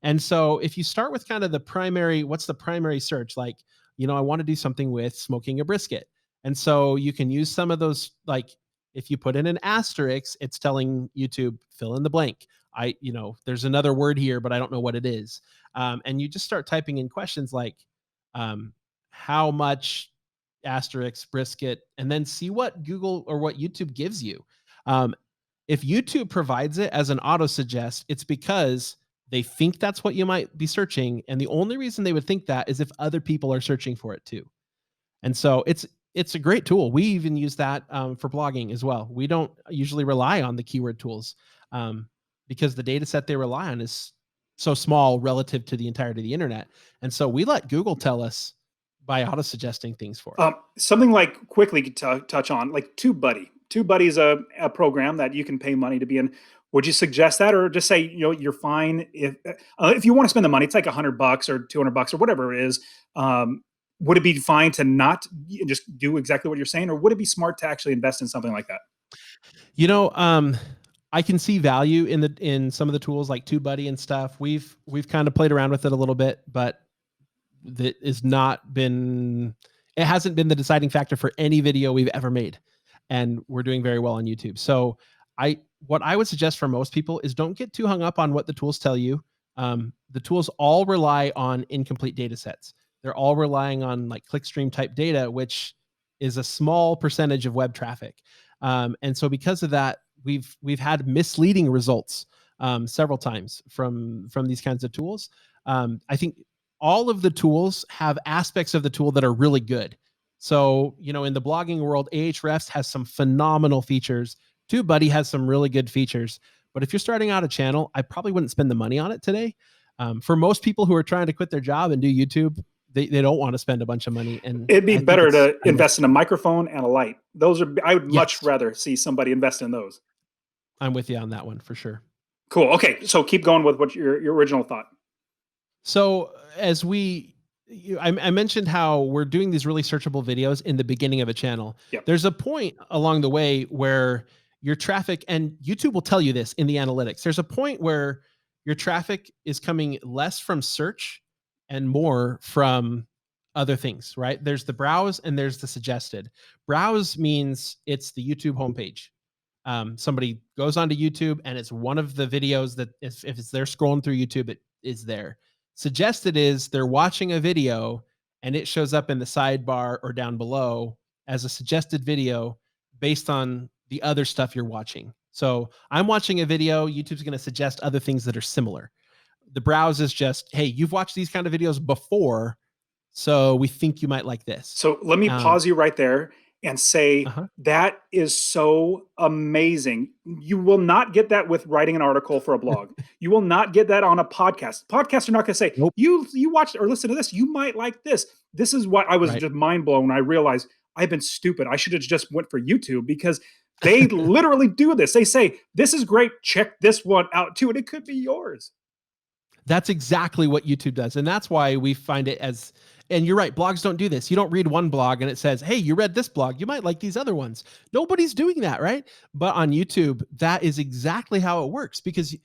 [SPEAKER 2] And so if you start with kind of what's the primary search? Like, I want to do something with smoking a brisket. And so you can use some of those, like if you put in an asterisk, it's telling YouTube, fill in the blank. There's another word here, but I don't know what it is. And you just start typing in questions like, um, how much asterisk brisket, and then see what Google or what YouTube gives you. Um, if YouTube provides it as an auto suggest, it's because they think that's what you might be searching. And the only reason they would think that is if other people are searching for it too. And so it's a great tool. We even use that for blogging as well. We don't usually rely on the keyword tools um, because the data set they rely on is so small relative to the entirety of the internet. And so we let Google tell us by auto suggesting things for us.
[SPEAKER 1] Something like quickly to touch on like TubeBuddy. TubeBuddy is a program that you can pay money to be in. Would you suggest that, or just say you're fine if you want to spend the money? It's like $100 or $200 or whatever it is. Would it be fine to not just do exactly what you're saying, or would it be smart to actually invest in something like that?
[SPEAKER 2] You know, um, I can see value in some of the tools like TubeBuddy and stuff. We've kind of played around with it a little bit, but that is not been it hasn't been the deciding factor for any video we've ever made. and we're doing very well on YouTube. So what I would suggest for most people is don't get too hung up on what the tools tell you. The tools all rely on incomplete data sets. They're all relying on like clickstream type data, which is a small percentage of web traffic. And so because of that, we've had misleading results several times from these kinds of tools. I think all of the tools have aspects of the tool that are really good. So, in the blogging world, Ahrefs has some phenomenal features. TubeBuddy has some really good features. But if you're starting out a channel, I probably wouldn't spend the money on it today. For most people who are trying to quit their job and do YouTube, they don't want to spend a bunch of money. And
[SPEAKER 1] It'd be
[SPEAKER 2] I think
[SPEAKER 1] better
[SPEAKER 2] it's
[SPEAKER 1] to invest in a microphone and a light. Those are, I would much
[SPEAKER 2] yes,
[SPEAKER 1] rather see somebody invest in those.
[SPEAKER 2] I'm with you on that one for sure.
[SPEAKER 1] Cool. Okay. So keep going with what your original thought.
[SPEAKER 2] So as I mentioned how we're doing these really searchable videos in the beginning of a channel.
[SPEAKER 1] Yep.
[SPEAKER 2] There's a point along the way where your traffic, and YouTube will tell you this in the analytics, there's a point where your traffic is coming less from search and more from other things, right? There's the browse and there's the suggested. Browse means it's the YouTube homepage. Somebody goes onto YouTube and it's one of the videos that if it's they're scrolling through YouTube, it is there. Suggested is they're watching a video and it shows up in the sidebar or down below as a suggested video based on the other stuff you're watching. So I'm watching a video, YouTube's going to suggest other things that are similar. The browse is just, hey, you've watched these kind of videos before, so we think you might like this.
[SPEAKER 1] So let me pause you right there and say
[SPEAKER 2] Uh-huh.
[SPEAKER 1] that is so amazing. You will not get that with writing an article for a blog. You will not get that on a podcast. Podcasts are not going to say,
[SPEAKER 2] Nope.
[SPEAKER 1] you watched or listen to this, you might like this. This is what I was
[SPEAKER 2] Right.
[SPEAKER 1] just mind blown when I realized I've been stupid. I should have just went for YouTube because they literally do this. They say, this is great. Check this one out too. And it could be yours.
[SPEAKER 2] That's exactly what YouTube does. And that's why we find it as, and you're right, blogs don't do this. You don't read one blog and it says, hey, you read this blog, you might like these other ones. Nobody's doing that, right? But on YouTube, that is exactly how it works. Because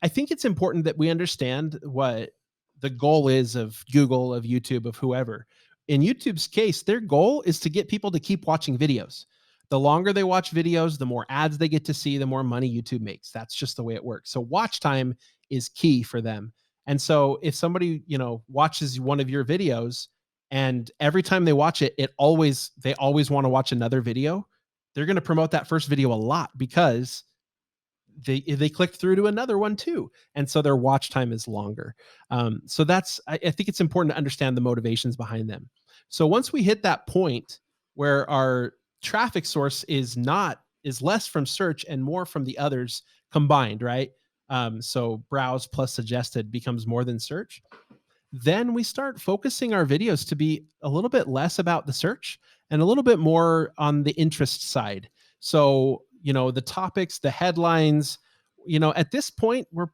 [SPEAKER 2] I think it's important that we understand what the goal is of Google, of YouTube, of whoever. In YouTube's case, their goal is to get people to keep watching videos. The longer they watch videos, the more ads they get to see, the more money YouTube makes. That's just the way it works. So watch time is key for them. And so if somebody, watches one of your videos and every time they watch it, they always want to watch another video, they're going to promote that first video a lot because they clicked through to another one too. And so their watch time is longer. So I think it's important to understand the motivations behind them. So once we hit that point where our traffic source is less from search and more from the others combined, right? So browse plus suggested becomes more than search. Then we start focusing our videos to be a little bit less about the search and a little bit more on the interest side. So, the topics, the headlines, at this point, we're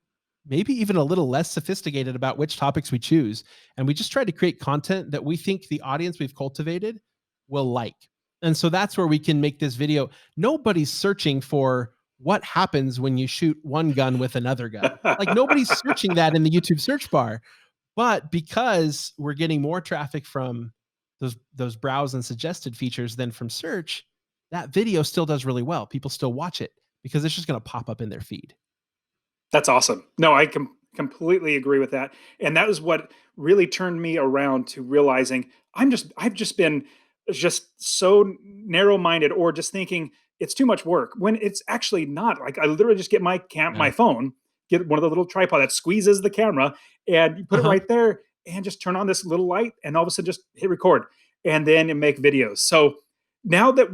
[SPEAKER 2] maybe even a little less sophisticated about which topics we choose. And we just try to create content that we think the audience we've cultivated will like. And so that's where we can make this video. Nobody's searching for what happens when you shoot one gun with another gun. Like nobody's searching that in the YouTube search bar. But because we're getting more traffic from those browse and suggested features than from search, that video still does really well. People still watch it because it's just going to pop up in their feed.
[SPEAKER 1] That's awesome. No, I completely agree with that. And that was what really turned me around to realizing I've just been just so narrow-minded or just thinking it's too much work when it's actually not. Like I literally just get my
[SPEAKER 2] Yeah.
[SPEAKER 1] phone, get one of the little tripod that squeezes the camera and you put it
[SPEAKER 2] Uh-huh.
[SPEAKER 1] right there and just turn on this little light and all of a sudden just hit record and then make videos. So now that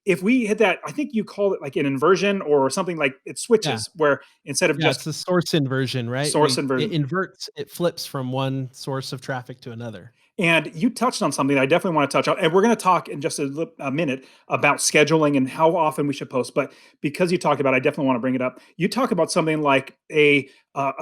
[SPEAKER 1] if we hit that, I think you call it like an inversion or something like it
[SPEAKER 2] Yeah.
[SPEAKER 1] switches where instead of
[SPEAKER 2] Yeah. It's
[SPEAKER 1] just
[SPEAKER 2] the source inversion, right?
[SPEAKER 1] source
[SPEAKER 2] It
[SPEAKER 1] inversion.
[SPEAKER 2] inverts, it flips from one source of traffic to another.
[SPEAKER 1] And you touched on something that I definitely want to touch on. And we're going to talk in just a minute about scheduling and how often we should post. But because you talked about it, I definitely want to bring it up. You talk about something like a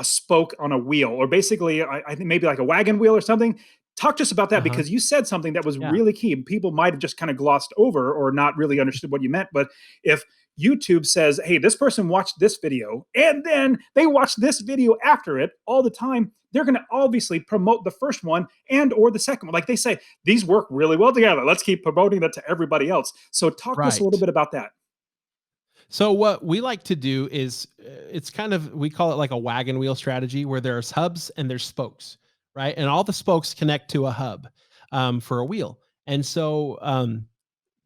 [SPEAKER 1] spoke on a wheel, or basically, I think maybe like a wagon wheel or something. Talk to us about that,
[SPEAKER 2] Uh-huh.
[SPEAKER 1] because you said something that was
[SPEAKER 2] Yeah.
[SPEAKER 1] really key. People might have just kind of glossed over or not really understood what you meant. But if YouTube says, hey, this person watched this video and then they watched this video after it all the time, they're going to obviously promote the first one and or the second one. Like they say, these work really well together. Let's keep promoting that to everybody else. So talk to us a little
[SPEAKER 2] Right.
[SPEAKER 1] bit about that.
[SPEAKER 2] So what we like to do is it's kind of we call it like a wagon wheel strategy where there's hubs and there's spokes, right? And all the spokes connect to a hub for a wheel. And so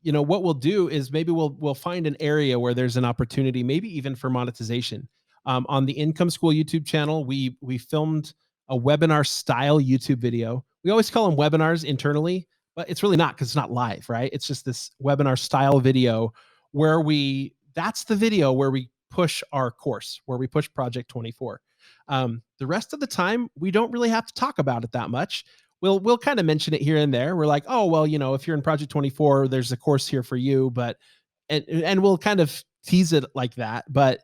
[SPEAKER 2] what we'll do is maybe we'll find an area where there's an opportunity, maybe even for monetization. On the Income School YouTube channel, we filmed a webinar style YouTube video. We always call them webinars internally, but it's really not because it's not live, right? It's just this webinar style video where we that's the video where we push our course, where we push Project 24. The rest of the time, we don't really have to talk about it that much. We'll kind of mention it here and there. We're like, oh well, if you're in Project 24, there's a course here for you, but and we'll kind of tease it like that, but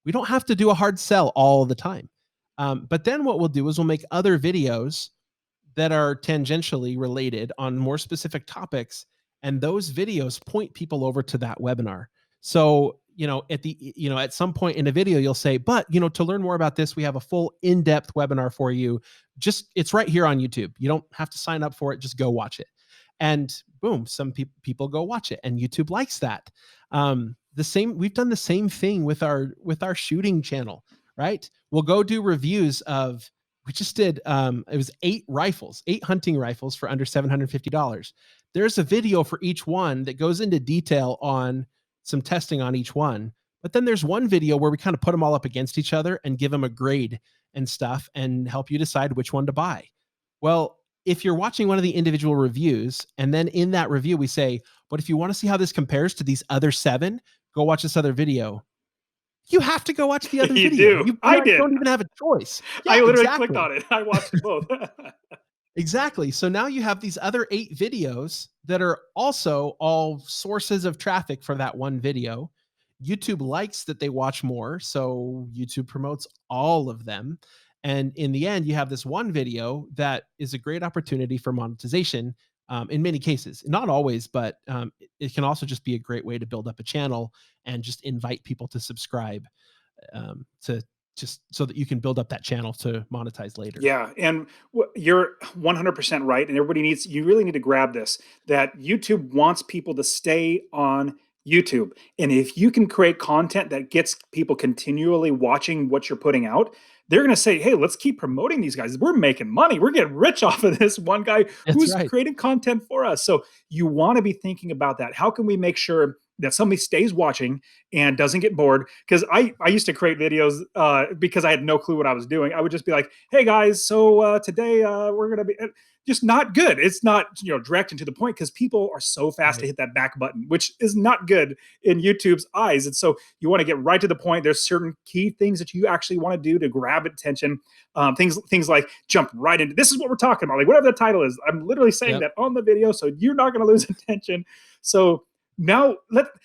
[SPEAKER 2] we don't have to do a hard sell all the time. But then what we'll do is we'll make other videos that are tangentially related on more specific topics, and those videos point people over to that webinar. So at some point in a video you'll say, but to learn more about this, we have a full in-depth webinar for you. Just it's right here on YouTube. You don't have to sign up for it, just go watch it. And boom, some people go watch it, and YouTube likes that. We've done the same thing with our shooting channel, right? We'll go do reviews of we just did it was 8 hunting rifles for under $750. There's a video for each one that goes into detail on some testing on each one, but then there's one video where we kind of put them all up against each other and give them a grade and stuff and help you decide which one to buy. Well, if you're watching one of the individual reviews and then in that review we say, but if you want to see how this compares to these other 7, go watch this other video. You have to go watch the other
[SPEAKER 1] You
[SPEAKER 2] video.
[SPEAKER 1] do.
[SPEAKER 2] You
[SPEAKER 1] I did.
[SPEAKER 2] don't even have a choice.
[SPEAKER 1] I
[SPEAKER 2] Yeah,
[SPEAKER 1] literally clicked
[SPEAKER 2] exactly.
[SPEAKER 1] on it. I watched both.
[SPEAKER 2] Exactly. So now you have these other 8 videos that are also all sources of traffic for that one video. YouTube likes that they watch more, so YouTube promotes all of them. And in the end, you have this one video that is a great opportunity for monetization in many cases. Not always, but it can also just be a great way to build up a channel and just invite people to subscribe to just so that you can build up that channel to monetize later.
[SPEAKER 1] Yeah, and you're 100% right, and you really need to grab this, that YouTube wants people to stay on YouTube, and if you can create content that gets people continually watching what you're putting out, they're gonna say, "Hey, let's keep promoting these guys. We're making money. We're getting rich off of this one guy
[SPEAKER 2] That's
[SPEAKER 1] who's
[SPEAKER 2] right.
[SPEAKER 1] creating content for us." So, you wanna be thinking about that. How can we make sure that somebody stays watching and doesn't get bored? Because I used to create videos because I had no clue what I was doing. I would just be like, "Hey guys, so today we're gonna be." Just not good. It's not direct and to the point, because people are so fast to
[SPEAKER 2] Right.
[SPEAKER 1] hit that back button, which is not good in YouTube's eyes. And so you want to get right to the point. There's certain key things that you actually want to do to grab attention. Things like jump right into this is what we're talking about, like whatever the title is. I'm literally saying
[SPEAKER 2] Yep.
[SPEAKER 1] that on the video, so you're not going to lose attention. So now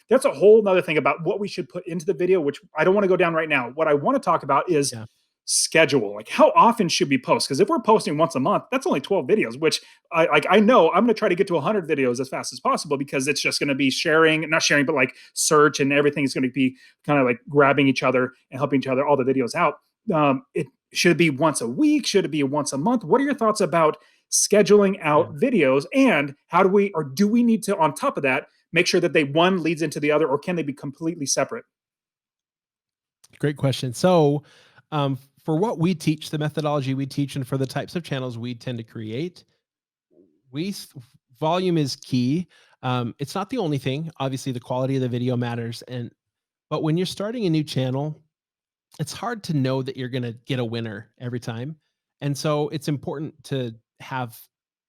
[SPEAKER 1] that's a whole nother thing about what we should put into the video, which I don't want to go down right now. What I want to talk about is
[SPEAKER 2] Yeah.
[SPEAKER 1] schedule. Like, how often should we post? Because if we're posting once a month, that's only 12 videos, which I know I'm going to try to get to 100 videos as fast as possible, because it's just going to be not sharing, but like search, and everything is going to be kind of like grabbing each other and helping each other, all the videos out. It should be once a week. Should it be once a month? What are your thoughts about scheduling
[SPEAKER 2] Yeah.
[SPEAKER 1] out videos, and do we need to, on top of that, make sure that one leads into the other, or can they be completely separate?
[SPEAKER 2] Great question. So, for what we teach, the methodology we teach, and for the types of channels we tend to create, we volume is key. It's not the only thing. Obviously, the quality of the video matters, but when you're starting a new channel, it's hard to know that you're going to get a winner every time, and so it's important to have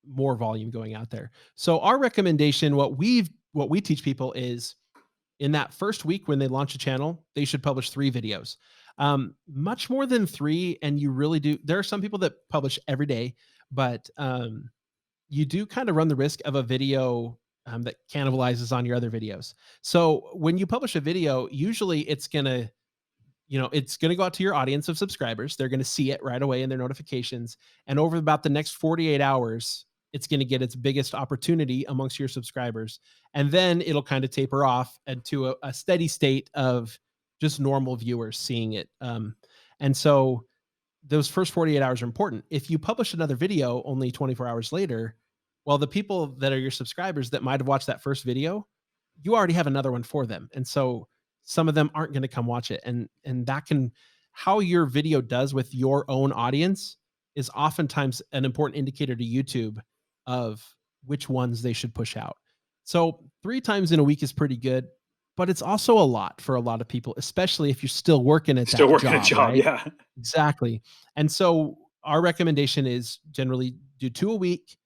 [SPEAKER 2] more volume going out there. So, our recommendation, what we teach people is in that first week when they launch a channel, they should publish 3 videos. Much more than 3, and you really do. There are some people that publish every day, but you do kind of run the risk of a video that cannibalizes on your other videos. So when you publish a video, usually it's gonna go out to your audience of subscribers. They're gonna see it right away in their notifications, and over about the next 48 hours, it's going to get its biggest opportunity amongst your subscribers. And then it'll kind of taper off into a steady state of just normal viewers seeing it. And so those first 48 hours are important. If you publish another video only 24 hours later, well, the people that are your subscribers that might have watched that first video, you already have another one for them. And so some of them aren't going to come watch it. And that can, how your video does with your own audience is oftentimes an important indicator to YouTube of which ones they should push out. So 3 times in a week is pretty good, but it's also a lot for a lot of people, especially if you're still working at
[SPEAKER 1] Still
[SPEAKER 2] that
[SPEAKER 1] working a
[SPEAKER 2] job,
[SPEAKER 1] job,
[SPEAKER 2] right?
[SPEAKER 1] yeah.
[SPEAKER 2] Exactly. And so our recommendation is generally do 2 a week,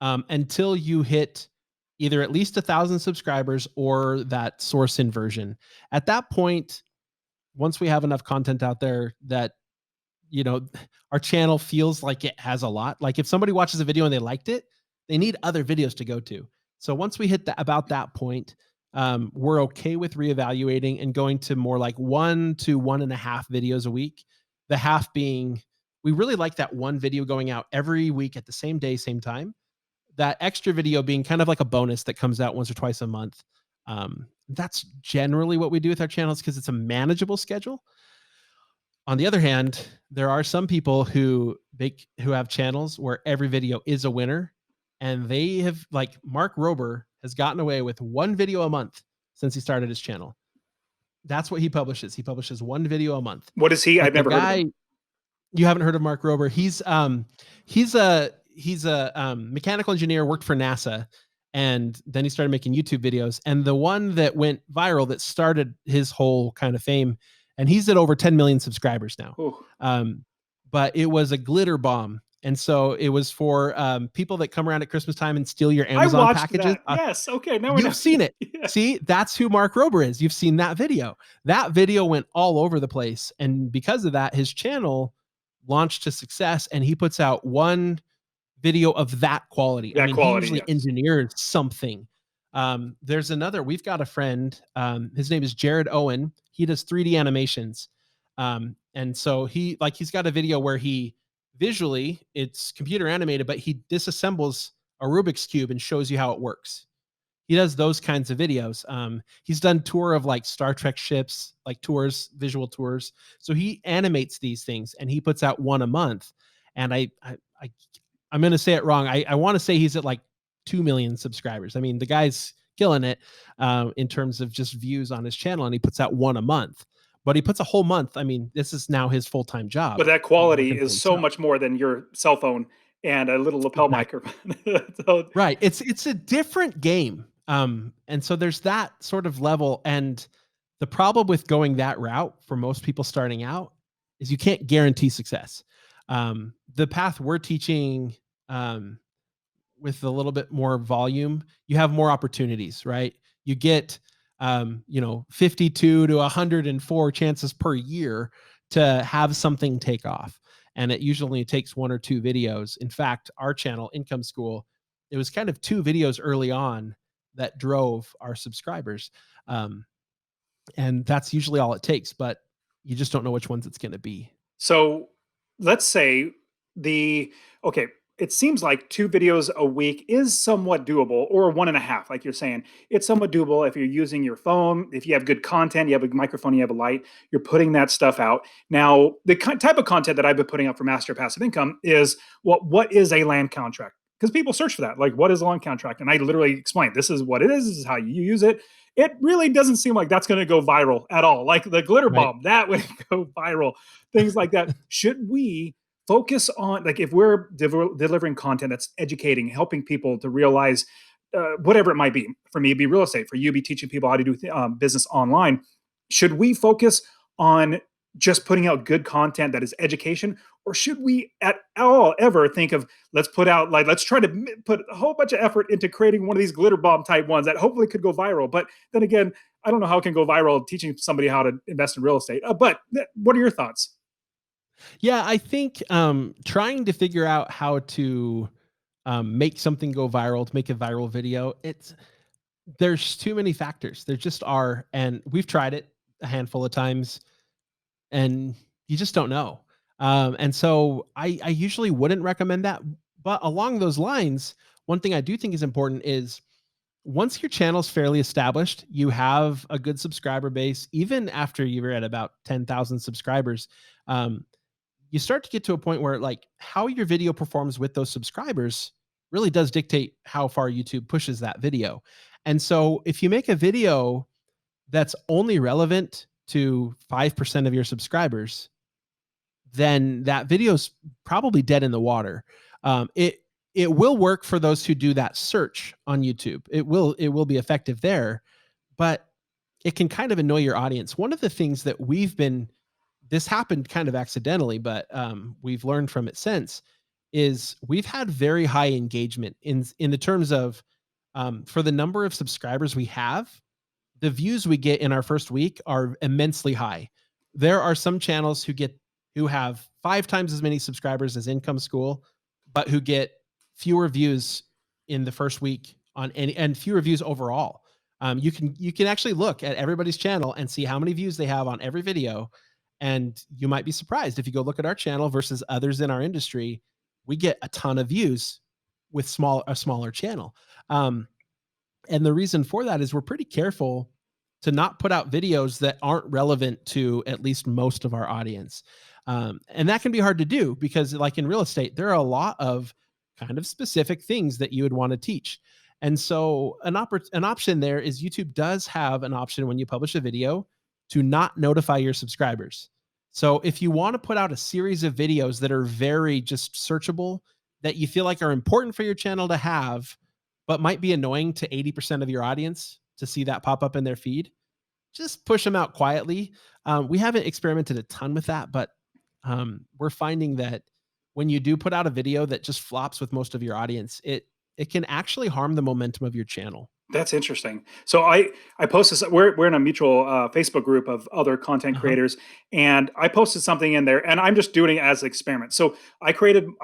[SPEAKER 2] until you hit either at least 1,000 subscribers or that source inversion. At that point, once we have enough content out there that, you know, our channel feels like it has a lot. Like if somebody watches a video and they liked it, they need other videos to go to. So once we hit about that point, we're okay with reevaluating and going to more like 1 to 1.5 videos a week. The half being, we really like that one video going out every week at the same day, same time. That extra video being kind of like a bonus that comes out once or twice a month. That's generally what we do with our channels because it's a manageable schedule. On the other hand, there are some people who have channels where every video is a winner, and they have, like Mark Rober has gotten away with 1 video a month since he started his channel. That's what he publishes. He publishes 1 video a month.
[SPEAKER 1] What is he?
[SPEAKER 2] But
[SPEAKER 1] I've
[SPEAKER 2] the
[SPEAKER 1] never heard of
[SPEAKER 2] guy,
[SPEAKER 1] him.
[SPEAKER 2] you haven't heard of Mark Rober? He's a mechanical engineer, worked for NASA, and then he started making YouTube videos. And the one that went viral that started his whole kind of fame, and he's at over 10 million subscribers now.
[SPEAKER 1] Ooh.
[SPEAKER 2] But it was a glitter bomb. And so it was for people that come around at Christmas time and steal your
[SPEAKER 1] I
[SPEAKER 2] Amazon
[SPEAKER 1] watched
[SPEAKER 2] packages.
[SPEAKER 1] that. Yes. Okay. Now I know.
[SPEAKER 2] You've seen it.
[SPEAKER 1] Yeah.
[SPEAKER 2] See, that's who Mark Rober is. You've seen that video. That video went all over the place. And because of that, his channel launched to success, and he puts out 1 video of that quality. I
[SPEAKER 1] That
[SPEAKER 2] mean, he
[SPEAKER 1] quality,
[SPEAKER 2] usually
[SPEAKER 1] yes.
[SPEAKER 2] engineered something. There's another, we've got a friend, his name is Jared Owen. He does 3D animations. And so he's got a video where he visually, it's computer animated, but he disassembles a Rubik's Cube and shows you how it works. He does those kinds of videos. He's done tour of like Star Trek ships, like tours, visual tours. So he animates these things and he puts out 1 a month. And I'm going to say it wrong. I want to say he's at like 2 million subscribers. I mean, the guy's killing it in terms of just views on his channel, and he puts out 1 a month. But he puts a whole month. I mean, this is now his full-time
[SPEAKER 1] But
[SPEAKER 2] job.
[SPEAKER 1] that
[SPEAKER 2] He's
[SPEAKER 1] quality
[SPEAKER 2] working for
[SPEAKER 1] is so
[SPEAKER 2] himself.
[SPEAKER 1] much more than your cell phone and a little lapel
[SPEAKER 2] Exactly.
[SPEAKER 1] microphone. So,
[SPEAKER 2] Right. It's a different game. And so there's that sort of level. And the problem with going that route for most people starting out is you can't guarantee success. The path we're teaching, with a little bit more volume, you have more opportunities, right? You get 52 to 104 chances per year to have something take off. And it usually takes 1 or 2 videos. In fact, our channel, Income School, it was kind of 2 videos early on that drove our subscribers. And that's usually all it takes, but you just don't know which ones it's going to be.
[SPEAKER 1] so let's say the okay, it seems like 2 videos a week is somewhat doable, or 1.5, like you're saying. It's somewhat doable if you're using your phone, if you have good content, you have a microphone, you have a light, you're putting that stuff out. Now, the type of content that I've been putting out for Master Passive Income is what is a land contract? Because people search for that. Like, what is a land contract? And I literally explain this is what it is, this is how you use it. It really doesn't seem like that's going to go viral at all. Like the glitter
[SPEAKER 2] Right.
[SPEAKER 1] bomb, that would go viral. Things like that. Should we focus on, like, if we're delivering content that's educating, helping people to realize whatever it might be? For me, it'd be real estate. For you, be teaching people how to do business online. Should we focus on just putting out good content that is education, or should we at all ever think of, let's put out, like, let's try to put a whole bunch of effort into creating one of these glitter bomb type ones that hopefully could go viral? But then again, I don't know how it can go viral teaching somebody how to invest in real estate. But what are your thoughts?
[SPEAKER 2] Yeah, I think trying to figure out how to make something go viral, to make a viral video, there's too many factors. There just are, and we've tried it a handful of times, and you just don't know. And so I usually wouldn't recommend that. But along those lines, one thing I do think is important is once your channel's fairly established, you have a good subscriber base, even after you're at about 10,000 subscribers, um, you start to get to a point where like how your video performs with those subscribers really does dictate how far YouTube pushes that video. And so if you make a video that's only relevant to 5% of your subscribers, then that video's probably dead in the water. It will work for those who do that search on YouTube. It will be effective there, but it can kind of annoy your audience. One of the things that we've been this happened kind of accidentally, but we've learned from it since is we've had very high engagement in the terms of for the number of subscribers we have, the views we get in our first week are immensely high. There are some channels who have 5 times as many subscribers as Income School, but who get fewer views in the first week on any and fewer views overall. You can actually look at everybody's channel and see how many views they have on every video, and you might be surprised if you go look at our channel versus others in our industry. We get a ton of views with a smaller channel. Um, and the reason for that is we're pretty careful to not put out videos that aren't relevant to at least most of our audience. And that can be hard to do because, like in real estate, there are a lot of kind of specific things that you would want to teach. And so, an option there is YouTube does have an option when you publish a video to not notify your subscribers. So, if you want to put out a series of videos that are very just searchable, that you feel like are important for your channel to have, but might be annoying to 80% of your audience to see that pop up in their feed, just push them out quietly. We haven't experimented a ton with that, but we're finding that when you do put out a video that just flops with most of your audience, it can actually harm the momentum of your channel.
[SPEAKER 1] That's interesting. So I posted we're in a mutual Facebook group of other content
[SPEAKER 2] Uh-huh.
[SPEAKER 1] creators, and I posted something in there, and I'm just doing it as an experiment. So I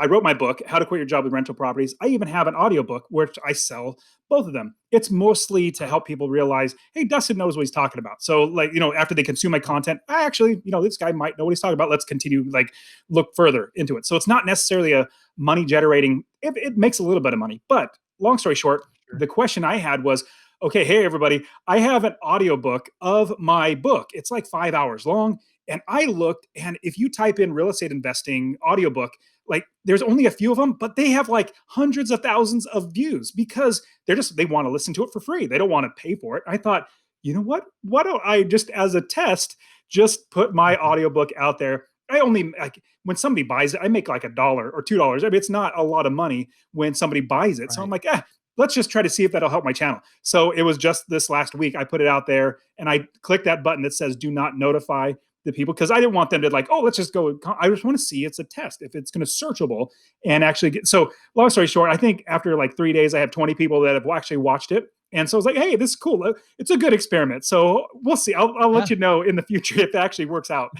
[SPEAKER 1] wrote my book, How to Quit Your Job with Rental Properties. I even have an audiobook which I sell both of them. It's mostly to help people realize, hey, Dustin knows what he's talking about. So like, after they consume my content, I actually, this guy might know what he's talking about. Let's continue, like, look further into it. So it's not necessarily a money generating. It makes a little bit of money, but long story short,
[SPEAKER 2] Sure.
[SPEAKER 1] the question I had was, okay, hey everybody, I have an audiobook of my book. It's like 5 hours long. And I looked, and if you type in real estate investing audiobook, like there's only a few of them, but they have like hundreds of thousands of views because they want to listen to it for free. They don't want to pay for it. I thought, you know what? Why don't I just as a test just put my
[SPEAKER 2] Mhm.
[SPEAKER 1] audiobook out there? I only like when somebody buys it, I make like $1 or $2. I mean, it's not a lot of money when somebody buys it. So I'm
[SPEAKER 2] Right.
[SPEAKER 1] like, let's just try to see if that'll help my channel. So it was just this last week I put it out there and I clicked that button that says do not notify the people because I didn't want them to like, oh, let's just go. I just want to see it's a test if it's going to searchable and actually get. So long story short, I think after like 3 days, I have 20 people that have actually watched it. And so I was like, hey, this is cool. It's a good experiment. So we'll see. I'll let
[SPEAKER 2] Yeah.
[SPEAKER 1] you know in the future if it actually works out.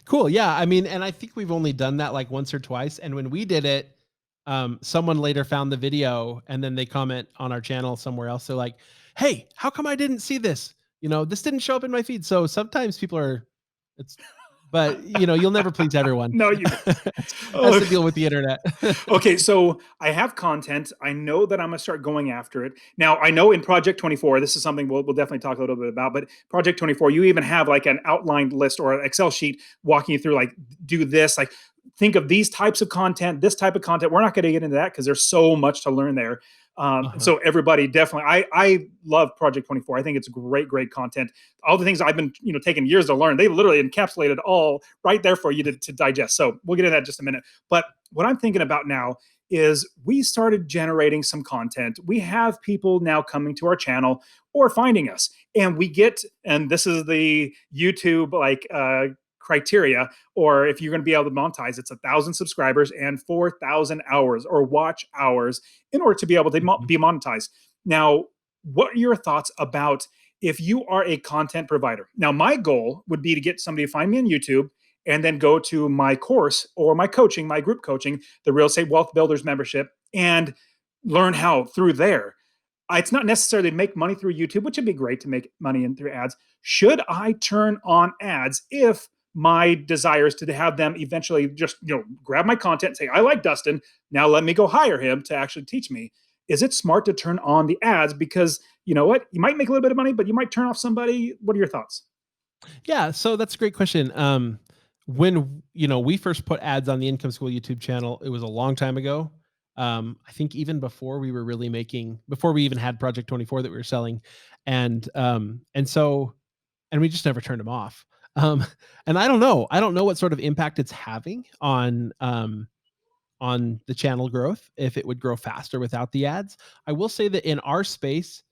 [SPEAKER 2] Cool. Yeah. I mean, and I think we've only done that like once or twice. And when we did it, someone later found the video and then they comment on our channel somewhere else. They're like, "Hey, how come I didn't see this? This didn't show up in my feed." So sometimes people are, it's, but you'll never please everyone.
[SPEAKER 1] No,
[SPEAKER 2] That's
[SPEAKER 1] oh,
[SPEAKER 2] the deal with the internet.
[SPEAKER 1] okay, so I have content. I know that I'm gonna start going after it. Now, I know in Project 24, this is something we'll definitely talk a little bit about, but Project 24, you even have like an outlined list or an Excel sheet walking you through like do this, like think of these types of content, this type of content. We're not going to get into that because there's so much to learn there.
[SPEAKER 2] Uh-huh.
[SPEAKER 1] So everybody definitely, I love Project 24. I think it's great content. All the things I've been, taking years to learn, they literally encapsulated all right there for you to digest. So we'll get into that in just a minute. But what I'm thinking about now is we started generating some content. We have people now coming to our channel or finding us, and and this is the YouTube like criteria, or if you're going to be able to monetize, it's 1,000 subscribers and 4,000 hours or watch hours in order to be able to
[SPEAKER 2] Mhm.
[SPEAKER 1] be monetized. Now, what are your thoughts about if you are a content provider? Now, my goal would be to get somebody to find me on YouTube and then go to my course or my coaching, my group coaching, the Real Estate Wealth Builders membership, and learn how through there. It's not necessarily to make money through YouTube, which would be great to make money in through ads. Should I turn on ads if my desires to have them eventually just, grab my content and say, I like Dustin. Now let me go hire him to actually teach me. Is it smart to turn on the ads? Because you know what? You might make a little bit of money, but you might turn off somebody. What are your thoughts?
[SPEAKER 2] Yeah, so that's a great question. When we first put ads on the Income School YouTube channel, it was a long time ago. I think even before we were really before we even had Project 24 that we were selling, and we just never turned them off. Um, and I don't know what sort of impact it's having on the channel growth. If it would grow faster without the ads, I will say that in our space,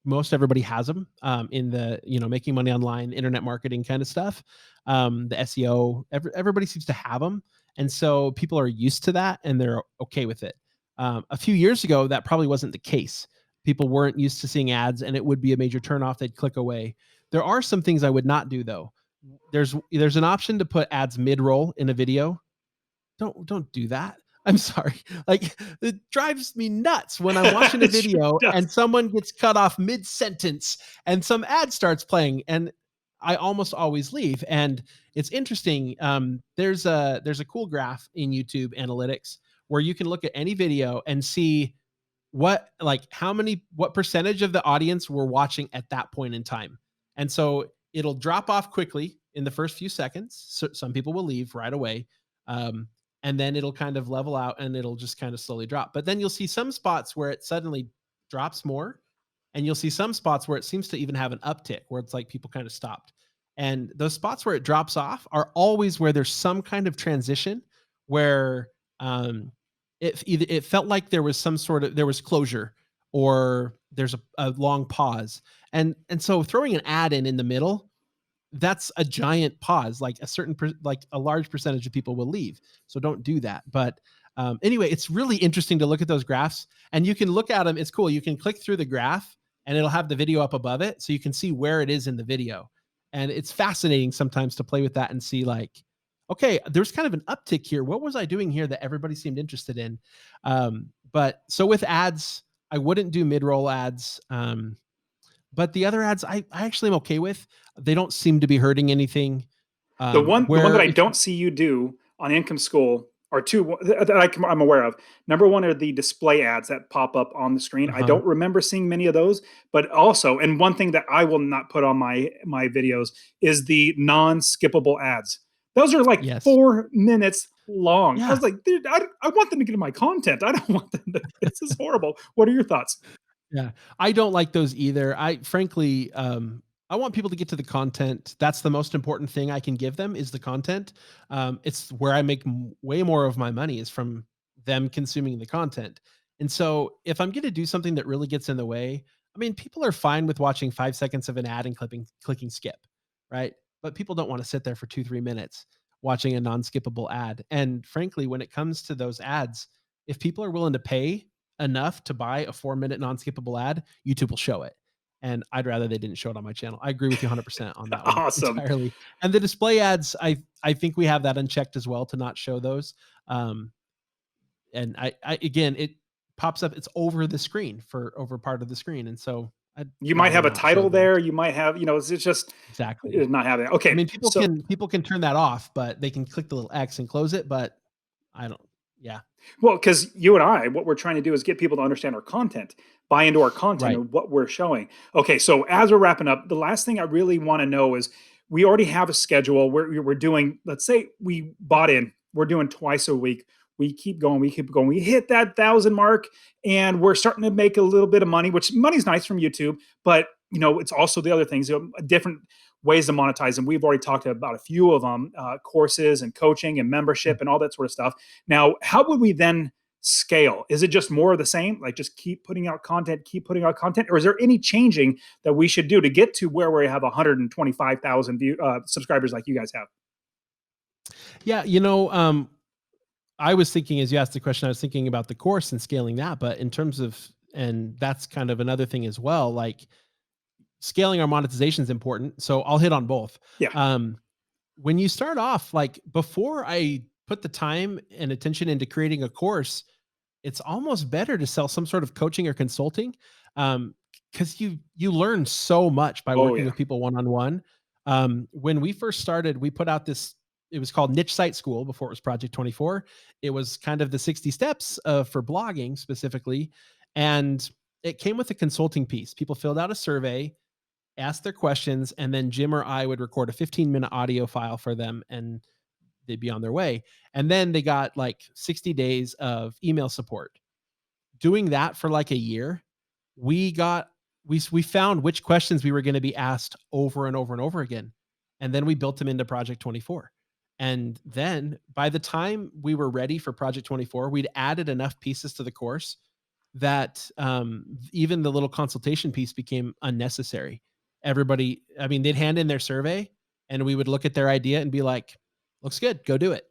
[SPEAKER 2] most everybody has them in the making money online, internet marketing kind of stuff, the SEO. Everybody seems to have them, and so people are used to that and they're okay with it. A few years ago, that probably wasn't the case. People weren't used to seeing ads, and it would be a major turnoff. They'd click away. There are some things I would not do though. There's an option to put ads mid roll in a video. Don't do that. I'm sorry. Like, it drives me nuts when I'm watching a
[SPEAKER 1] It sure
[SPEAKER 2] video
[SPEAKER 1] does.
[SPEAKER 2] and someone gets cut off mid sentence and some ad starts playing, and I almost always leave. And it's interesting. There's a cool graph in YouTube analytics where you can look at any video and see what percentage of the audience were watching at that point in time. And so it'll drop off quickly in the first few seconds. So some people will leave right away. Um, and then it'll kind of level out and it'll just kind of slowly drop. But then you'll see some spots where it suddenly drops more, and you'll see some spots where it seems to even have an uptick where it's like people kind of stopped. And those spots where it drops off are always where there's some kind of transition where it felt like there was closure, or there's a long pause. And so throwing an ad in the middle, that's a giant pause. Like like a large percentage of people will leave. So don't do that. But anyway, it's really interesting to look at those graphs, and you can look at them. It's cool. You can click through the graph and it'll have the video up above it. So you can see where it is in the video. And it's fascinating sometimes to play with that and see, like, okay, there's kind of an uptick here. What was I doing here that everybody seemed interested in? But so with ads, I wouldn't do mid-roll ads. But the other ads, I actually am okay with. They don't seem to be hurting anything.
[SPEAKER 1] The one that
[SPEAKER 2] Where
[SPEAKER 1] I
[SPEAKER 2] if
[SPEAKER 1] don't see you do on Income School are two that I'm aware of. Number one are the display ads that pop up on the screen. I
[SPEAKER 2] uh-huh,
[SPEAKER 1] don't remember seeing many of those, but also, and one thing that I will not put on my videos is the non-skippable ads. Those are like
[SPEAKER 2] yes.
[SPEAKER 1] 4 minutes long. I
[SPEAKER 2] Yeah.
[SPEAKER 1] was like, dude, I want them to get in my content. I don't want them to. This is horrible. What are your thoughts?
[SPEAKER 2] Yeah. I don't like those either. I frankly, I want people to get to the content. That's the most important thing I can give them, is the content. It's where I make way more of my money, is from them consuming the content. And so if I'm going to do something that really gets in the way, I mean, people are fine with watching 5 seconds of an ad and clicking skip, right? But people don't want to sit there for 2, 3 minutes watching a non-skippable ad. And frankly, when it comes to those ads, if people are willing to pay enough to buy a 4 minute non-skippable ad, YouTube will show it. And I'd rather they didn't show it on my channel. I agree with you 100% on that one
[SPEAKER 1] Awesome.
[SPEAKER 2] entirely. And the display ads, I think we have that unchecked as well, to not show those. Um, and I again, it pops up. It's over the screen, for over part of the screen, and so I'd
[SPEAKER 1] You might
[SPEAKER 2] rather
[SPEAKER 1] have a
[SPEAKER 2] not show
[SPEAKER 1] title
[SPEAKER 2] those.
[SPEAKER 1] there. You might have, it's just
[SPEAKER 2] Exactly.
[SPEAKER 1] not having it.
[SPEAKER 2] I
[SPEAKER 1] Okay.
[SPEAKER 2] mean,
[SPEAKER 1] So
[SPEAKER 2] people can turn that off, but they can click the little X and close it. But I don't. Yeah.
[SPEAKER 1] Well, because you and I, what we're trying to do is get people to understand our content, buy into our content
[SPEAKER 2] Right.
[SPEAKER 1] and what we're showing. Okay, so as we're wrapping up, the last thing I really want to know is we already have a schedule where we're doing, let's say we bought in, we're doing twice a week. We keep going, we keep going. We hit that 1,000 mark and we're starting to make a little bit of money, which money's nice from YouTube, but it's also the other things, different ways to monetize. And we've already talked about a few of them, courses and coaching and membership and all that sort of stuff. Now, how would we then scale? Is it just more of the same? Like just keep putting out content, keep putting out content? Or is there any changing that we should do to get to where we have 125,000 subscribers like you guys have?
[SPEAKER 2] Yeah. I was thinking, as you asked the question, I was thinking about the course and scaling that. But in terms of, and that's kind of another thing as well, like scaling our monetization is important. So I'll hit on both.
[SPEAKER 1] Yeah.
[SPEAKER 2] Um, when you start off, like before I put the time and attention into creating a course, it's almost better to sell some sort of coaching or consulting. Because you learn so much by
[SPEAKER 1] Oh,
[SPEAKER 2] working
[SPEAKER 1] yeah.
[SPEAKER 2] with people one on one. When we first started, we put out this, it was called Niche Site School before it was Project 24. It was kind of the 60 steps for blogging specifically. And it came with a consulting piece. People filled out a survey, asked their questions, and then Jim or I would record a 15-minute audio file for them, and they'd be on their way. And then they got like 60 days of email support. Doing that for like a year, we got we found which questions we were going to be asked over and over and over again. And then we built them into Project 24. And then by the time we were ready for Project 24, we'd added enough pieces to the course that even the little consultation piece became unnecessary. Everybody, I mean, they'd hand in their survey and we would look at their idea and be like, looks good, go do it.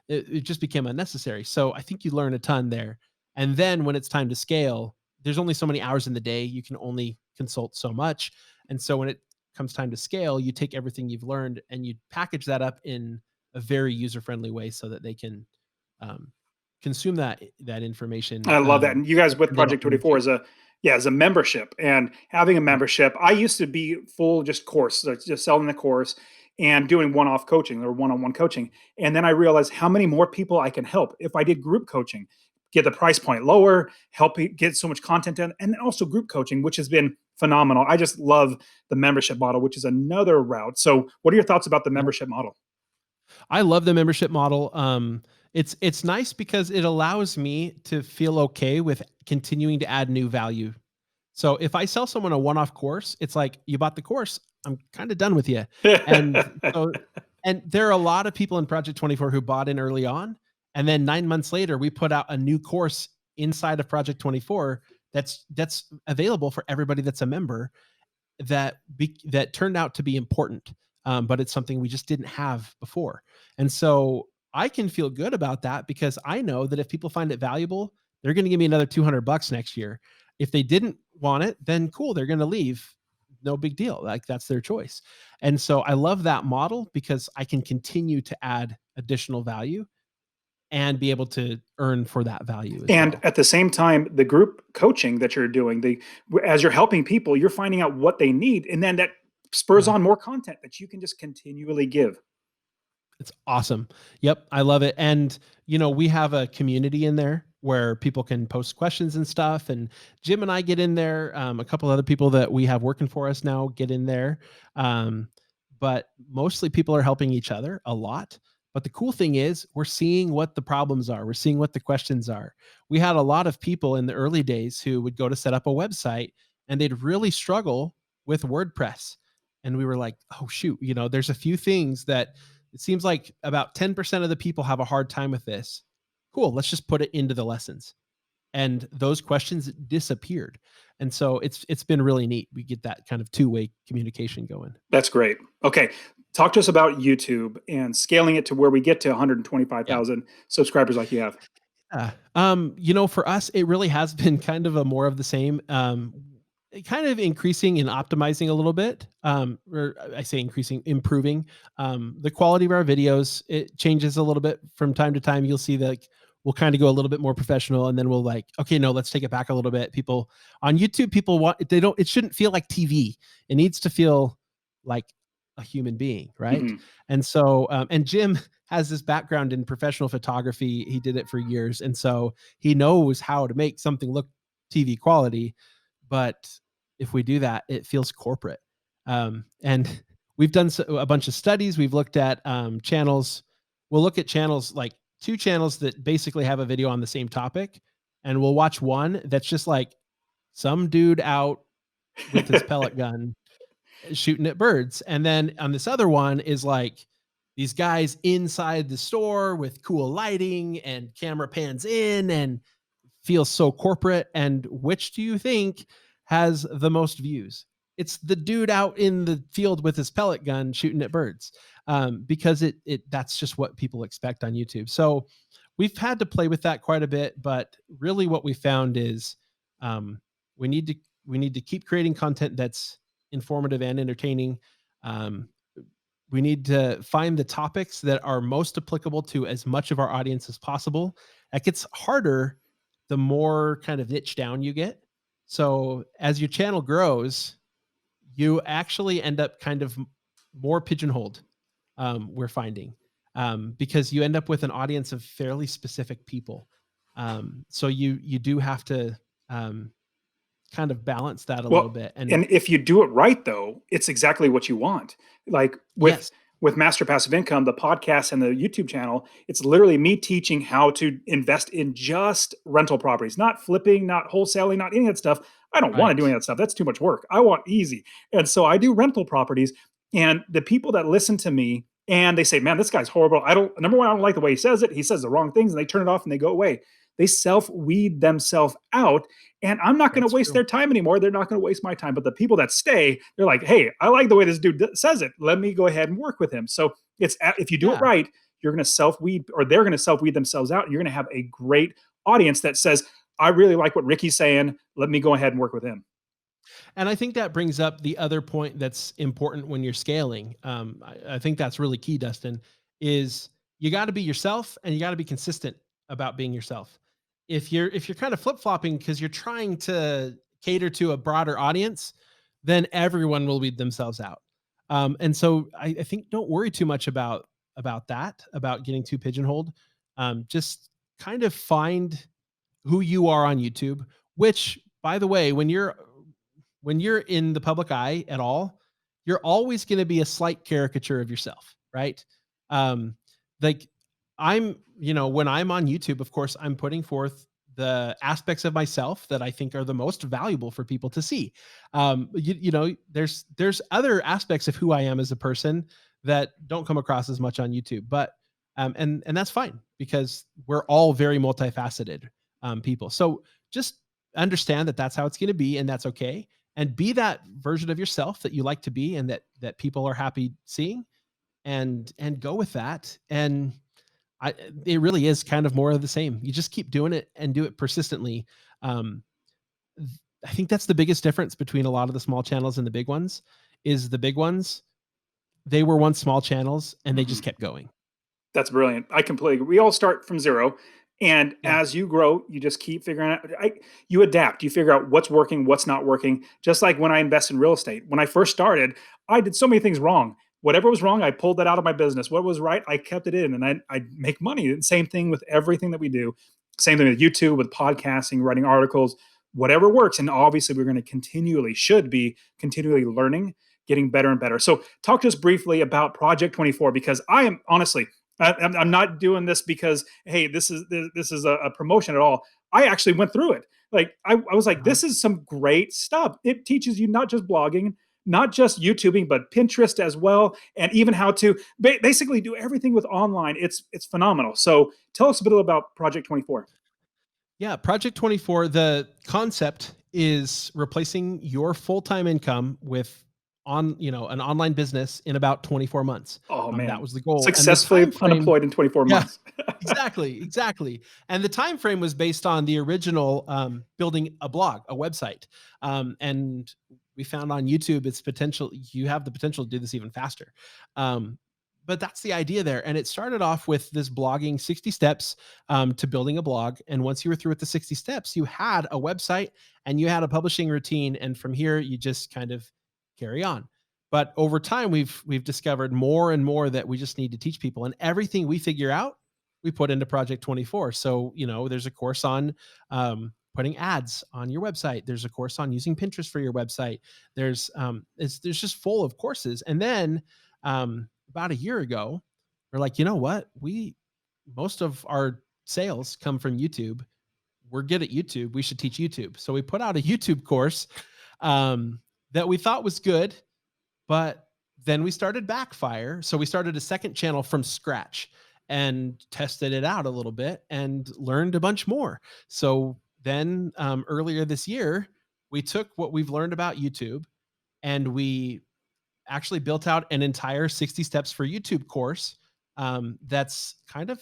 [SPEAKER 2] It just became unnecessary. So I think you learn a ton there. And then when it's time to scale, there's only so many hours in the day. You can only consult so much. And so when it comes time to scale, you take everything you've learned and you package that up in a very user friendly way so that they can um, consume that information,
[SPEAKER 1] I love that. And you guys with
[SPEAKER 2] and they don't
[SPEAKER 1] Project
[SPEAKER 2] need
[SPEAKER 1] 24
[SPEAKER 2] to.
[SPEAKER 1] is a yeah, as a membership and having a
[SPEAKER 2] Yep.
[SPEAKER 1] membership. I used to be full just course, so just selling the course and doing one-off coaching or one-on-one coaching. And then I realized how many more people I can help if I did group coaching, get the price point lower, help get so much content done, and then also group coaching, which has been phenomenal. I just love the membership model, which is another route. So, what are your thoughts about the
[SPEAKER 2] Yep.
[SPEAKER 1] membership model?
[SPEAKER 2] I love the membership model. It's nice because it allows me to feel okay with continuing to add new value. So if I sell someone a one-off course, it's like, you bought the course, I'm kind of done with you. And so, and there are a lot of people in Project 24 who bought in early on, and then 9 months later, we put out a new course inside of Project 24 that's available for everybody that's a member, that turned out to be important. But it's something we just didn't have before. And so I can feel good about that because I know that if people find it valuable, they're going to give me another $200 next year. If they didn't want it, then cool, they're going to leave. No big deal. Like, that's their choice. And so I love that model because I can continue to add additional value and be able to earn for that value as
[SPEAKER 1] And
[SPEAKER 2] well.
[SPEAKER 1] at the same time, the group coaching that you're doing, as you're helping people, you're finding out what they need, and then that spurs
[SPEAKER 2] Yeah.
[SPEAKER 1] on more content that you can just continually give.
[SPEAKER 2] It's awesome. Yep, I love it. And we have a community in there where people can post questions and stuff. And Jim and I get in there. A couple other people that we have working for us now get in there. Um, but mostly people are helping each other a lot. But the cool thing is, we're seeing what the problems are. We're seeing what the questions are. We had a lot of people in the early days who would go to set up a website and they'd really struggle with WordPress. And we were like, oh, shoot, there's a few things that it seems like about 10% of the people have a hard time with this. Cool, let's just put it into the lessons. And those questions disappeared. And so it's been really neat. We get that kind of two-way communication going.
[SPEAKER 1] That's great. Okay, talk to us about YouTube and scaling it to where we get to
[SPEAKER 2] Yeah.
[SPEAKER 1] 125,000 subscribers like you have.
[SPEAKER 2] For us, it really has been kind of a more of the same. Kind of increasing and optimizing a little bit. Or I say increasing, improving. The quality of our videos, it changes a little bit from time to time. You'll see that, like, we'll kind of go a little bit more professional, and then we'll like, okay, no, let's take it back a little bit. People on YouTube, people want, they don't, it shouldn't feel like TV. It needs to feel like a human being, right?
[SPEAKER 1] Mhm.
[SPEAKER 2] And so, and Jim has this background in professional photography. He did it for years, and so he knows how to make something look TV quality. But if we do that, it feels corporate. And we've done a bunch of studies. We've looked at channels. We'll look at channels, like two channels that basically have a video on the same topic, and we'll watch one that's just like some dude out with his pellet gun shooting at birds. And then on this other one is like these guys inside the store with cool lighting and camera pans in and feels so corporate. And which do you think has the most views? It's the dude out in the field with his pellet gun shooting at birds, because it that's just what people expect on YouTube. So we've had to play with that quite a bit, but really what we found is, um, we need to we need to keep creating content that's informative and entertaining. Um, we need to find the topics that are most applicable to as much of our audience as possible. That gets harder the more kind of niche down you get. So as your channel grows, you actually end up kind of more pigeonholed, we're finding, because you end up with an audience of fairly specific people. So you do have to um, kind of balance that a little
[SPEAKER 1] Well,
[SPEAKER 2] bit. And
[SPEAKER 1] and if you do it right though, it's exactly what you want. Like
[SPEAKER 2] yes,
[SPEAKER 1] with Master Passive Income, the podcast and the YouTube channel, it's literally me teaching how to invest in just rental properties, not flipping, not wholesaling, not any of that stuff. I don't want to do any
[SPEAKER 2] right,
[SPEAKER 1] of that stuff. That's too much work. I want easy. And so I do rental properties. And the people that listen to me and they say, man, this guy's horrible. I don't, number one, I don't like the way he says it. He says the wrong things and they turn it off and they go away. They self weed themselves out, and I'm not going to
[SPEAKER 2] that's
[SPEAKER 1] waste
[SPEAKER 2] true.
[SPEAKER 1] their time anymore. They're not going to waste my time. But the people that stay, they're like, hey, I like the way this dude says it. Let me go ahead and work with him. So it's if you do it
[SPEAKER 2] Yeah.
[SPEAKER 1] right, you're going to self weed, or they're going to self weed themselves out. And you're going to have a great audience that says, I really like what Ricky's saying. Let me go ahead and work with him.
[SPEAKER 2] And I think that brings up the other point that's important when you're scaling. I think that's really key, Dustin, is you got to be yourself and you got to be consistent about being yourself. If you're kind of flip flopping because you're trying to cater to a broader audience, then everyone will weed themselves out. And so I think don't worry too much about that, about getting too pigeonholed. Just kind of find who you are on YouTube. Which, by the way, when you're in the public eye at all, you're always going to be a slight caricature of yourself, right? Um, like when I'm on YouTube, of course, I'm putting forth the aspects of myself that I think are the most valuable for people to see. There's other aspects of who I am as a person that don't come across as much on YouTube, but and that's fine because we're all very multifaceted people. So just understand that that's how it's going to be, and that's okay, and be that version of yourself that you like to be and that people are happy seeing, and go with that. And I it really is kind of more of the same. You just keep doing it and do it persistently. um I think that's the biggest difference between a lot of the small channels and the big ones. Is the big ones, they were once small channels and they just
[SPEAKER 1] Mhm.
[SPEAKER 2] kept going.
[SPEAKER 1] That's brilliant. I completely agree. We all start from zero. And
[SPEAKER 2] Yeah.
[SPEAKER 1] as you grow, you just keep figuring out, you adapt, you figure out what's working, what's not working. Just like when I invest in real estate. When I first started, I did so many things wrong. Whatever was wrong, I pulled that out of my business. What was right, I kept it in and I make money. And same thing with everything that we do. Same thing with YouTube, with podcasting, writing articles, whatever works. And obviously, we're going to should be continually learning, getting better and better. So, talk to us briefly about Project 24 because I am honestly, I'm not doing this because hey, this is a promotion at all. I actually went through it. Like I was like,
[SPEAKER 2] Uh-huh.
[SPEAKER 1] this is some great stuff. It teaches you not just blogging, not just YouTubing, but Pinterest as well, and even how to basically do everything with online. It's phenomenal. So tell us a bit about Project 24.
[SPEAKER 2] Yeah, Project 24, the concept is replacing your full-time income with an online business in about 24 months.
[SPEAKER 1] Oh
[SPEAKER 2] That
[SPEAKER 1] man,
[SPEAKER 2] was the goal. And the
[SPEAKER 1] successfully
[SPEAKER 2] time frame,
[SPEAKER 1] unemployed in 24
[SPEAKER 2] yeah,
[SPEAKER 1] months.
[SPEAKER 2] exactly, exactly. And the time frame was based on the original building a blog, a website. And we found on YouTube its potential. You have the potential to do this even faster. Um, but that's the idea there. And it started off with this blogging 60 steps to building a blog. And once you were through with the 60 steps, you had a website and you had a publishing routine. And from here, you just kind of carry on. But over time, we've discovered more and more that we just need to teach people. And everything we figure out, we put into Project 24. So, there's a course on putting ads on your website. There's a course on using Pinterest for your website. There's just full of courses. And then about a year ago, we're like, you know what? Most of our sales come from YouTube. We're good at YouTube. We should teach YouTube. So we put out a YouTube course that we thought was good, but then we started Backfire. So we started a second channel from scratch and tested it out a little bit and learned a bunch more. So then earlier this year, we took what we've learned about YouTube and we actually built out an entire 60 steps for YouTube course that's kind of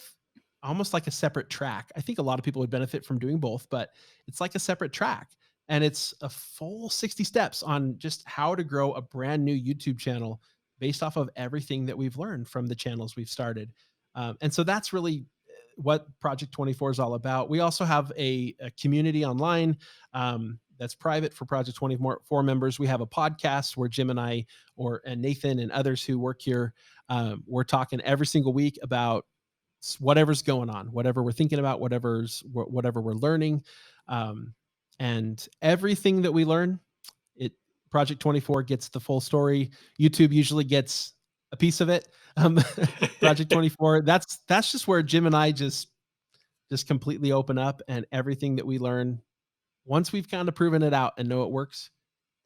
[SPEAKER 2] almost like a separate track. I think a lot of people would benefit from doing both, but it's like a separate track. And it's a full 60 steps on just how to grow a brand new YouTube channel based off of everything that we've learned from the channels we've started. And so that's really what Project 24 is all about. We also have a community online. that's private for Project 24 members. We have a podcast where Jim and I, and Nathan and others who work here, we're talking every single week about whatever's going on, whatever we're thinking about, whatever we're learning, um, and everything that we learn. It Project 24 gets the full story. YouTube usually gets a piece of it. Project 24. That's just where Jim and I just completely open up, and everything that we learn, once we've kind of proven it out and know it works,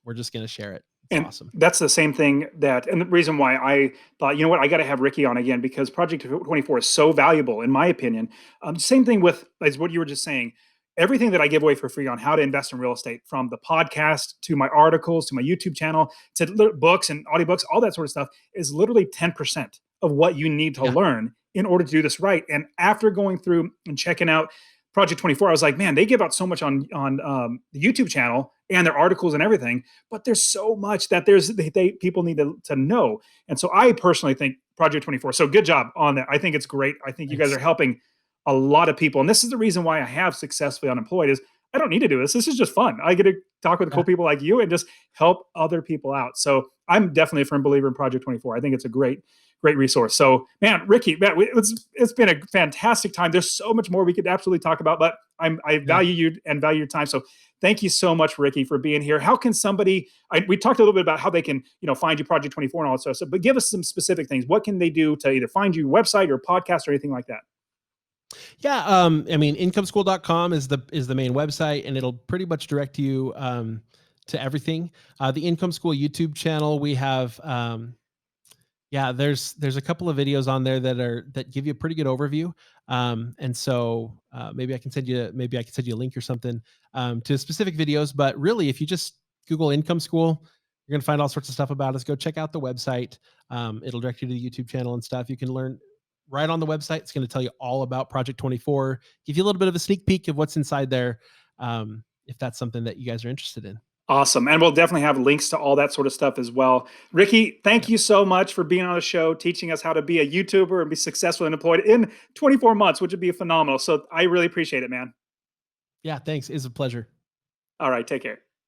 [SPEAKER 2] we're just going to share it. It's
[SPEAKER 1] And
[SPEAKER 2] awesome.
[SPEAKER 1] that's the same thing and the reason why I thought, you know what, I got to have Ricky on again because Project 24 is so valuable, in my opinion. Same thing with as what you were just saying. Everything that I give away for free on how to invest in real estate, from the podcast to my articles to my YouTube channel to books and audiobooks, all that sort of stuff, is literally 10% of what you need to
[SPEAKER 2] Yeah.
[SPEAKER 1] learn in order to do this right. And after going through and checking out Project 24, I was like, man, they give out so much on the YouTube channel and their articles and everything, but there's so much that people need to know. And so I personally think Project 24. So good job on that. I think it's great. I think you guys
[SPEAKER 2] Thanks.
[SPEAKER 1] are helping a lot of people, and this is the reason why I have successfully unemployed. Is I don't need to do this. This is just fun. I get to talk with cool
[SPEAKER 2] Yeah.
[SPEAKER 1] people like you and just help other people out. So I'm definitely a firm believer in Project 24. I think it's a great resource. So, man, Ricky, man, it's been a fantastic time. There's so much more we could absolutely talk about, but I
[SPEAKER 2] Yeah.
[SPEAKER 1] value you and value your time. So, thank you so much, Ricky, for being here. How can somebody? We talked a little bit about how they can, find you, Project 24, and all that stuff. But give us some specific things. What can they do to either find you, website or podcast or anything like that?
[SPEAKER 2] Yeah, I mean, incomeschool.com is the main website, and it'll pretty much direct you to everything. The Income School YouTube channel, we have, yeah, there's a couple of videos on there that give you a pretty good overview. And so maybe I can send you a link or something to specific videos. But really, if you just Google Income School, you're gonna find all sorts of stuff about us. Go check out the website. It'll direct you to the YouTube channel and stuff. You can learn right on the website. It's going to tell you all about Project 24, give you a little bit of a sneak peek of what's inside there, if that's something that you guys are interested in.
[SPEAKER 1] Awesome. And we'll definitely have links to all that sort of stuff as well. Ricky, thank
[SPEAKER 2] Yeah.
[SPEAKER 1] you so much for being on the show, teaching us how to be a YouTuber and be successful and employed in 24 months, which would be phenomenal. So I really appreciate it, man.
[SPEAKER 2] Yeah, thanks. It's a pleasure.
[SPEAKER 1] All right. Take care.